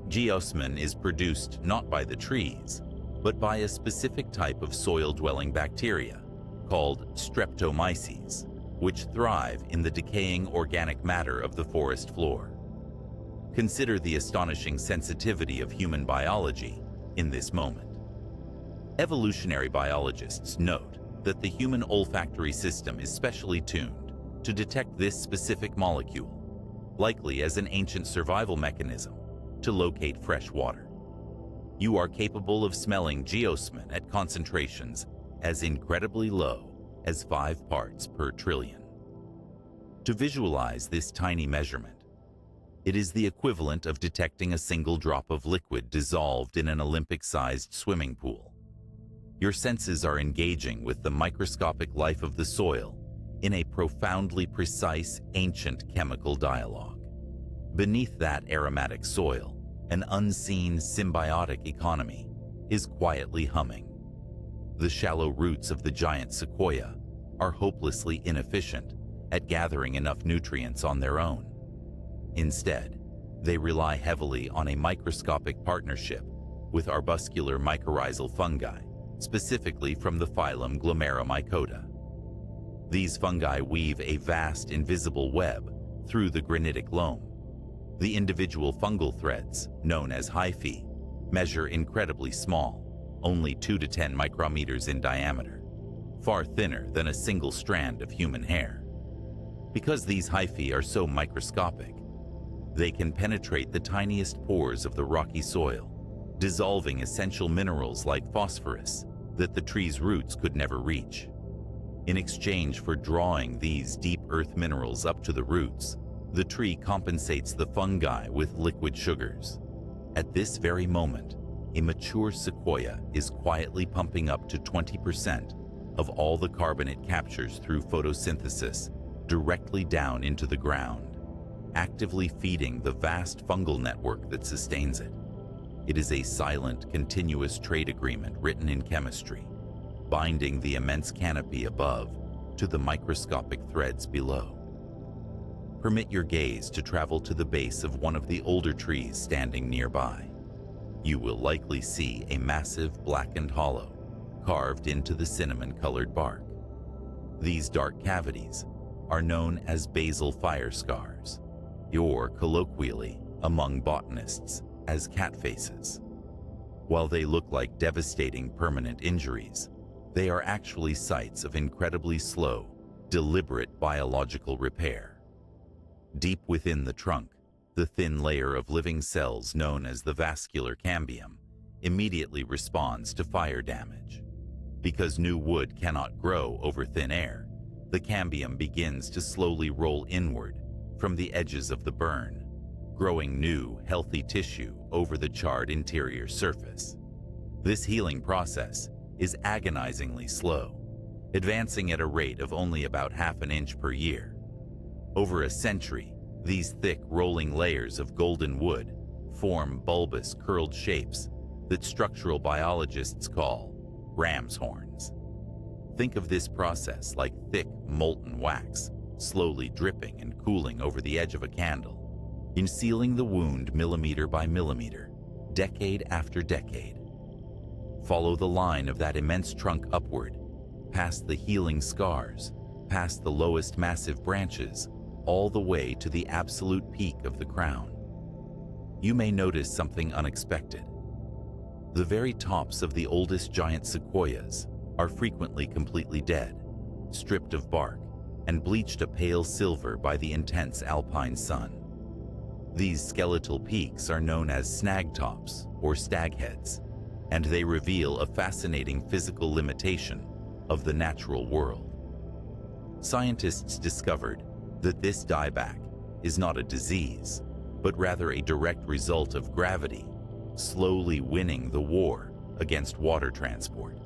Geosmin is produced not by the trees, but by a specific type of soil-dwelling bacteria called streptomyces, which thrive in the decaying organic matter of the forest floor. Consider the astonishing sensitivity of human biology in this moment. Evolutionary biologists note that the human olfactory system is specially tuned to detect this specific molecule, likely as an ancient survival mechanism to locate fresh water. You are capable of smelling geosmin at concentrations as incredibly low as 5 parts per trillion. To visualize this tiny measurement, it is the equivalent of detecting a single drop of liquid dissolved in an Olympic-sized swimming pool. Your senses are engaging with the microscopic life of the soil in a profoundly precise, ancient chemical dialogue. Beneath that aromatic soil, an unseen symbiotic economy is quietly humming. The shallow roots of the giant sequoia are hopelessly inefficient at gathering enough nutrients on their own. Instead, they rely heavily on a microscopic partnership with arbuscular mycorrhizal fungi, specifically from the phylum Glomeromycota. These fungi weave a vast invisible web through the granitic loam. The individual fungal threads, known as hyphae, measure incredibly small, only 2 to 10 micrometers in diameter, far thinner than a single strand of human hair. Because these hyphae are so microscopic, they can penetrate the tiniest pores of the rocky soil, dissolving essential minerals like phosphorus that the tree's roots could never reach. In exchange for drawing these deep earth minerals up to the roots, The tree compensates the fungi with liquid sugars. At this very moment, a mature sequoia is quietly pumping up to 20% of all the carbon it captures through photosynthesis directly down into the ground, actively feeding the vast fungal network that sustains it. It is a silent, continuous trade agreement written in chemistry, binding the immense canopy above to the microscopic threads below. Permit your gaze to travel to the base of one of the older trees standing nearby. You will likely see a massive blackened hollow carved into the cinnamon-colored bark. These dark cavities are known as basal fire scars, or colloquially among botanists as cat faces. While they look like devastating permanent injuries, they are actually sites of incredibly slow, deliberate biological repair. Deep within the trunk, the thin layer of living cells known as the vascular cambium immediately responds to fire damage. Because new wood cannot grow over thin air, the cambium begins to slowly roll inward from the edges of the burn, growing new, healthy tissue over the charred interior surface. This healing process is agonizingly slow, advancing at a rate of only about half an inch per year. Over a century, these thick, rolling layers of golden wood form bulbous, curled shapes that structural biologists call ram's horns. Think of this process like thick, molten wax, slowly dripping and cooling over the edge of a candle, concealing the wound millimeter by millimeter, decade after decade. Follow the line of that immense trunk upward, past the healing scars, past the lowest massive branches, all the way to the absolute peak of the crown. You may notice something unexpected. The very tops of the oldest giant sequoias are frequently completely dead, stripped of bark, and bleached a pale silver by the intense alpine sun. These skeletal peaks are known as snag tops or stag heads, and they reveal a fascinating physical limitation of the natural world. Scientists discovered that this dieback is not a disease, but rather a direct result of gravity slowly winning the war against water transport.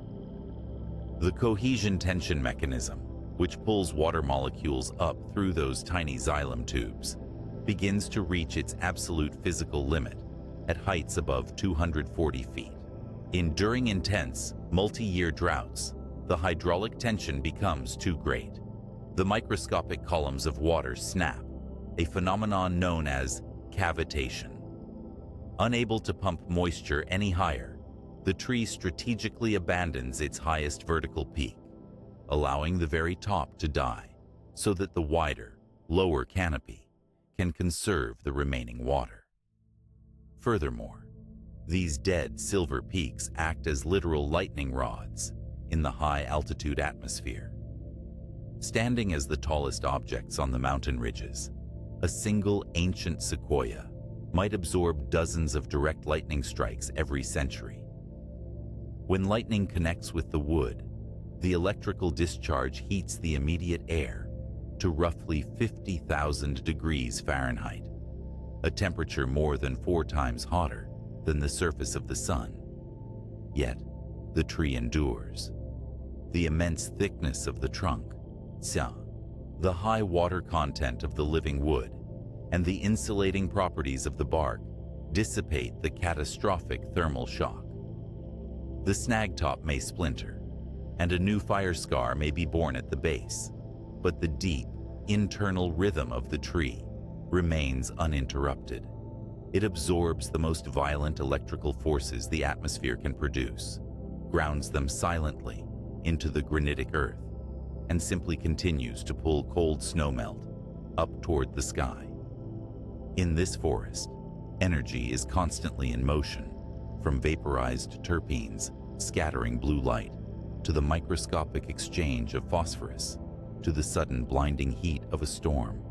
The cohesion tension mechanism, which pulls water molecules up through those tiny xylem tubes, begins to reach its absolute physical limit at heights above 240 feet. During intense, multi-year droughts, the hydraulic tension becomes too great. The microscopic columns of water snap, a phenomenon known as cavitation. Unable to pump moisture any higher, the tree strategically abandons its highest vertical peak, allowing the very top to die so that the wider, lower canopy can conserve the remaining water. Furthermore, these dead silver peaks act as literal lightning rods in the high-altitude atmosphere. Standing as the tallest objects on the mountain ridges, a single ancient sequoia might absorb dozens of direct lightning strikes every century. When lightning connects with the wood, the electrical discharge heats the immediate air to roughly 50,000 degrees Fahrenheit, a temperature more than 4 times hotter than the surface of the sun. Yet, the tree endures. The immense thickness of the trunk, the high water content of the living wood, and the insulating properties of the bark dissipate the catastrophic thermal shock. The snag top may splinter, and a new fire scar may be born at the base, but the deep, internal rhythm of the tree remains uninterrupted. It absorbs the most violent electrical forces the atmosphere can produce, grounds them silently into the granitic earth, and simply continues to pull cold snowmelt up toward the sky. In this forest, energy is constantly in motion, from vaporized terpenes scattering blue light to the microscopic exchange of phosphorus to the sudden blinding heat of a storm,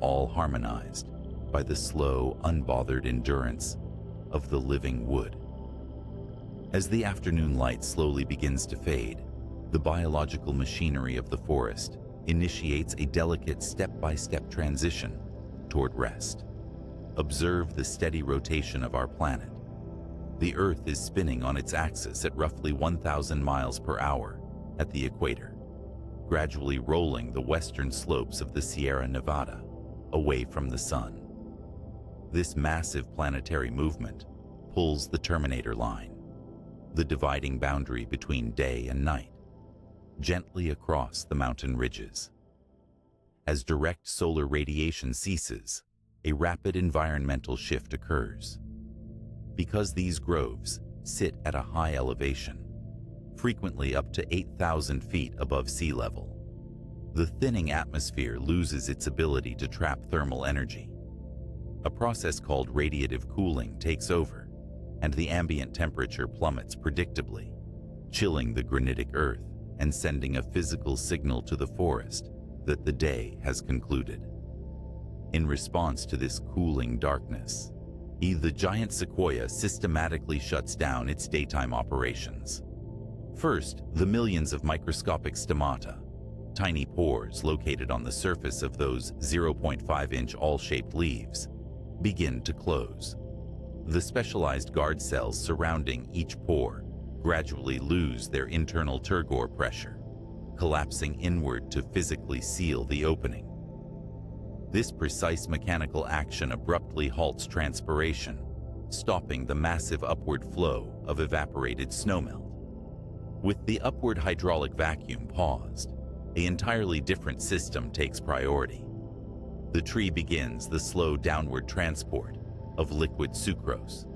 all harmonized by the slow, unbothered endurance of the living wood. As the afternoon light slowly begins to fade, the biological machinery of the forest initiates a delicate step-by-step transition toward rest. Observe the steady rotation of our planet. The Earth is spinning on its axis at roughly 1,000 miles per hour at the equator, gradually rolling the western slopes of the Sierra Nevada away from the sun. This massive planetary movement pulls the terminator line, the dividing boundary between day and night, gently across the mountain ridges. As direct solar radiation ceases, a rapid environmental shift occurs. Because these groves sit at a high elevation, frequently up to 8,000 feet above sea level, the thinning atmosphere loses its ability to trap thermal energy. A process called radiative cooling takes over, and the ambient temperature plummets predictably, chilling the granitic earth and sending a physical signal to the forest that the day has concluded. In response to this cooling darkness, the giant sequoia systematically shuts down its daytime operations. First, the millions of microscopic stomata, tiny pores located on the surface of those 0.5-inch awl-shaped leaves, begin to close. The specialized guard cells surrounding each pore gradually lose their internal turgor pressure, collapsing inward to physically seal the opening. This precise mechanical action abruptly halts transpiration, stopping the massive upward flow of evaporated snowmelt. With the upward hydraulic vacuum paused, an entirely different system takes priority. The tree begins the slow downward transport of liquid sucrose.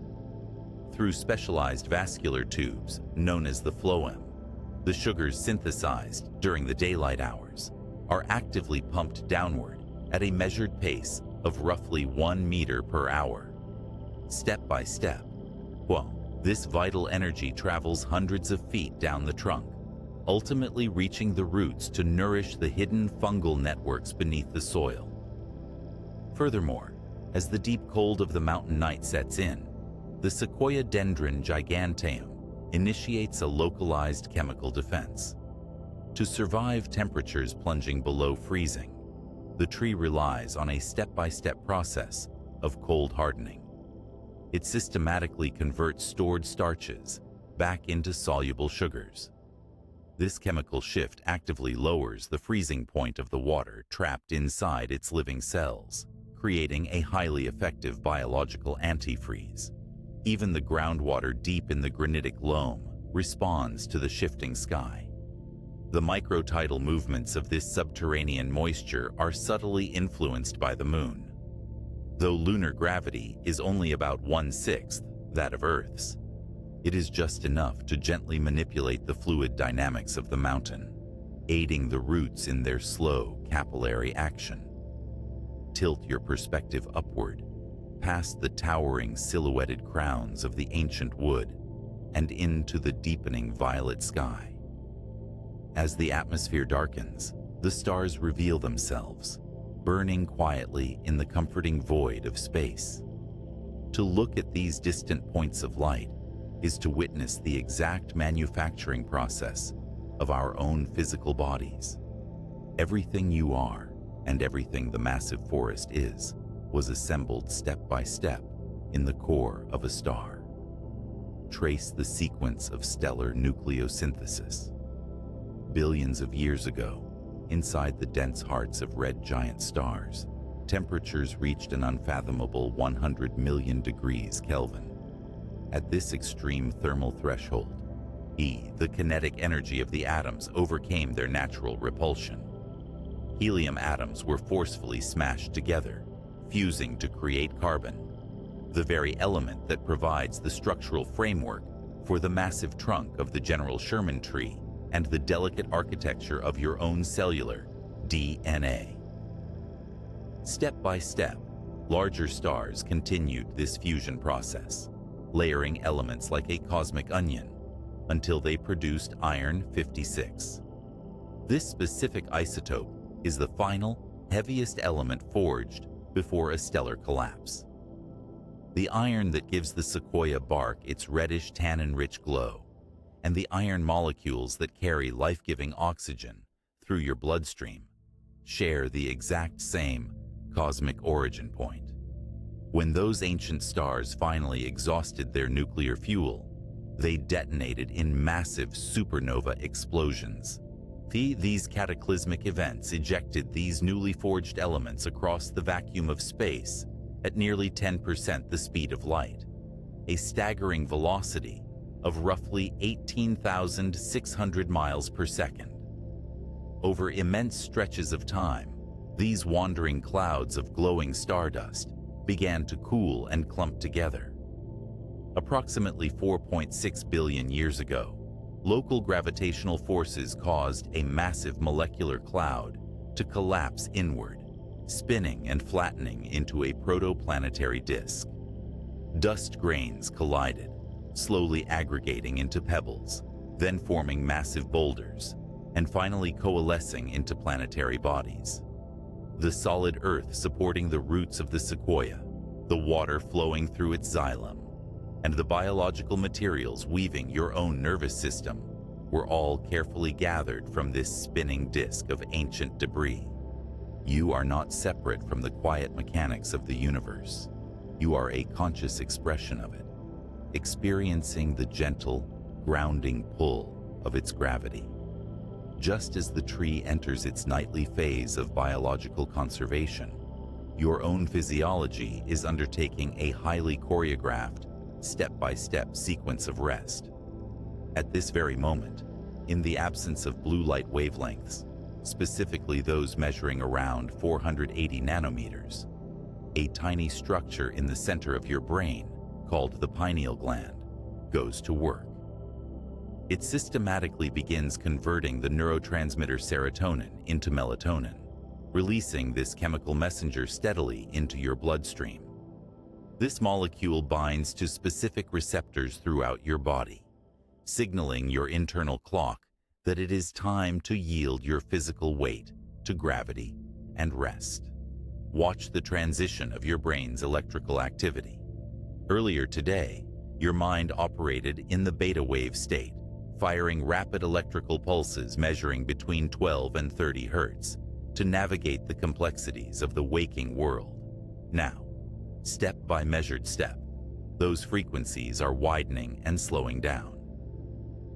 Through specialized vascular tubes known as the phloem, the sugars synthesized during the daylight hours are actively pumped downward at a measured pace of roughly 1 meter per hour. Step by step, this vital energy travels hundreds of feet down the trunk, ultimately reaching the roots to nourish the hidden fungal networks beneath the soil. Furthermore, as the deep cold of the mountain night sets in, the Sequoia dendron giganteum initiates a localized chemical defense. To survive temperatures plunging below freezing, the tree relies on a step-by-step process of cold hardening. It systematically converts stored starches back into soluble sugars. This chemical shift actively lowers the freezing point of the water trapped inside its living cells, creating a highly effective biological antifreeze. Even the groundwater deep in the granitic loam responds to the shifting sky. The microtidal movements of this subterranean moisture are subtly influenced by the moon. Though lunar gravity is only about 1/6 that of Earth's, it is just enough to gently manipulate the fluid dynamics of the mountain, aiding the roots in their slow capillary action. Tilt your perspective upward, past the towering silhouetted crowns of the ancient wood and into the deepening violet sky. As the atmosphere darkens, the stars reveal themselves, burning quietly in the comforting void of space. To look at these distant points of light is to witness the exact manufacturing process of our own physical bodies. Everything you are and everything the massive forest is was assembled step by step in the core of a star. Trace the sequence of stellar nucleosynthesis. Billions of years ago, inside the dense hearts of red giant stars, temperatures reached an unfathomable 100 million degrees Kelvin. At this extreme thermal threshold, the kinetic energy of the atoms overcame their natural repulsion. Helium atoms were forcefully smashed together, fusing to create carbon, the very element that provides the structural framework for the massive trunk of the General Sherman tree and the delicate architecture of your own cellular DNA. Step by step, larger stars continued this fusion process, layering elements like a cosmic onion until they produced iron-56. This specific isotope is the final, heaviest element forged before a stellar collapse. The iron that gives the sequoia bark its reddish tannin-rich glow, and the iron molecules that carry life-giving oxygen through your bloodstream share the exact same cosmic origin point. When those ancient stars finally exhausted their nuclear fuel, they detonated in massive supernova explosions. These cataclysmic events ejected these newly forged elements across the vacuum of space at nearly 10% the speed of light, a staggering velocity of roughly 18,600 miles per second. Over immense stretches of time, these wandering clouds of glowing stardust began to cool and clump together. Approximately 4.6 billion years ago, local gravitational forces caused a massive molecular cloud to collapse inward, spinning and flattening into a protoplanetary disk. Dust grains collided, slowly aggregating into pebbles, then forming massive boulders, and finally coalescing into planetary bodies. The solid earth supporting the roots of the sequoia, the water flowing through its xylem, and the biological materials weaving your own nervous system were all carefully gathered from this spinning disk of ancient debris. You are not separate from the quiet mechanics of the universe. You are a conscious expression of it, experiencing the gentle, grounding pull of its gravity. Just as the tree enters its nightly phase of biological conservation, your own physiology is undertaking a highly choreographed, step-by-step sequence of rest. At this very moment, in the absence of blue light wavelengths, specifically those measuring around 480 nanometers, a tiny structure in the center of your brain, called the pineal gland, goes to work. It systematically begins converting the neurotransmitter serotonin into melatonin, releasing this chemical messenger steadily into your bloodstream. This molecule binds to specific receptors throughout your body, signaling your internal clock that it is time to yield your physical weight to gravity and rest. Watch the transition of your brain's electrical activity. Earlier today, your mind operated in the beta wave state, firing rapid electrical pulses measuring between 12 and 30 hertz to navigate the complexities of the waking world. Now, step by measured step, those frequencies are widening and slowing down.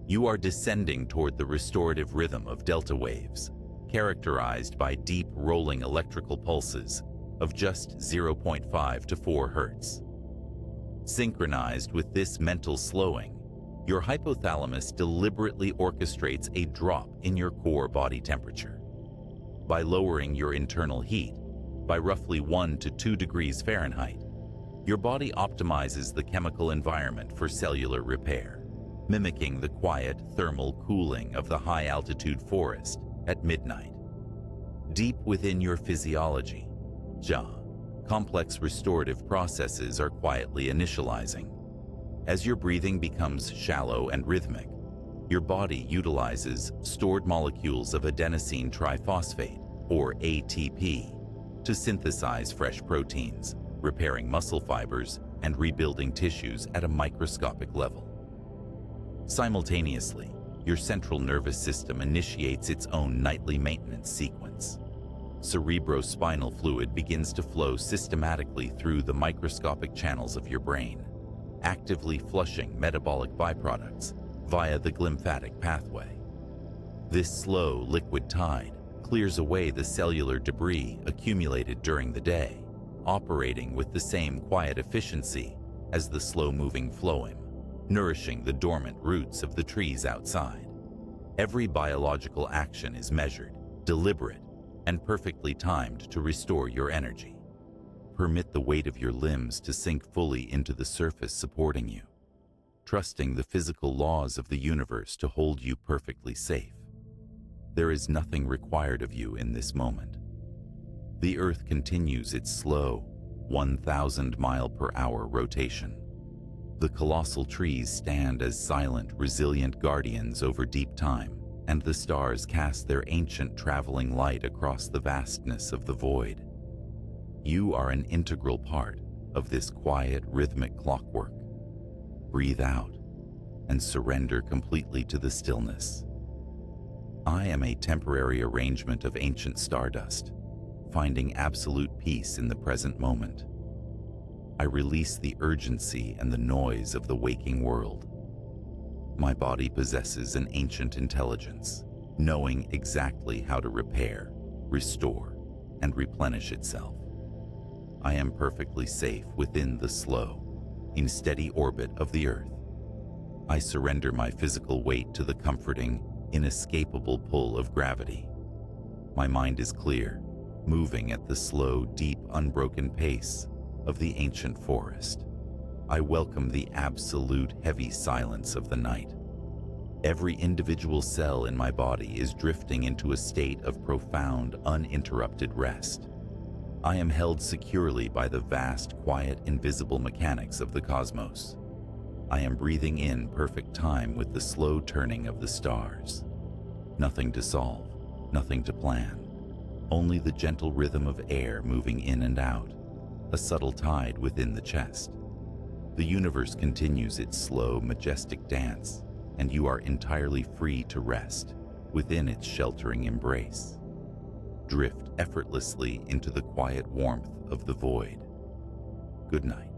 You are descending toward the restorative rhythm of delta waves, characterized by deep rolling electrical pulses of just 0.5 to 4 hertz. Synchronized with this mental slowing, your hypothalamus deliberately orchestrates a drop in your core body temperature. By lowering your internal heat by roughly 1 to 2 degrees Fahrenheit, your body optimizes the chemical environment for cellular repair, mimicking the quiet thermal cooling of the high-altitude forest at midnight. Deep within your physiology, complex restorative processes are quietly initializing. As your breathing becomes shallow and rhythmic, your body utilizes stored molecules of adenosine triphosphate, or ATP, to synthesize fresh proteins, repairing muscle fibers and rebuilding tissues at a microscopic level. Simultaneously, your central nervous system initiates its own nightly maintenance sequence. Cerebrospinal fluid begins to flow systematically through the microscopic channels of your brain, actively flushing metabolic byproducts via the glymphatic pathway. This slow liquid tide clears away the cellular debris accumulated during the day, operating with the same quiet efficiency as the slow-moving phloem, nourishing the dormant roots of the trees outside. Every biological action is measured, deliberate, and perfectly timed to restore your energy. Permit the weight of your limbs to sink fully into the surface supporting you, trusting the physical laws of the universe to hold you perfectly safe. There is nothing required of you in this moment. The Earth continues its slow, 1,000-mile-per-hour rotation. The colossal trees stand as silent, resilient guardians over deep time, and the stars cast their ancient traveling light across the vastness of the void. You are an integral part of this quiet, rhythmic clockwork. Breathe out and surrender completely to the stillness. I am a temporary arrangement of ancient stardust, finding absolute peace in the present moment. I release the urgency and the noise of the waking world. My body possesses an ancient intelligence, knowing exactly how to repair, restore, and replenish itself. I am perfectly safe within the slow, in steady orbit of the Earth. I surrender my physical weight to the comforting, inescapable pull of gravity. My mind is clear, moving at the slow, deep, unbroken pace of the ancient forest. I welcome the absolute heavy silence of the night. Every individual cell in my body is drifting into a state of profound, uninterrupted rest. I am held securely by the vast, quiet, invisible mechanics of the cosmos. I am breathing in perfect time with the slow turning of the stars. Nothing to solve, nothing to plan. Only the gentle rhythm of air moving in and out, a subtle tide within the chest. The universe continues its slow, majestic dance, and you are entirely free to rest within its sheltering embrace. Drift effortlessly into the quiet warmth of the void. Good night.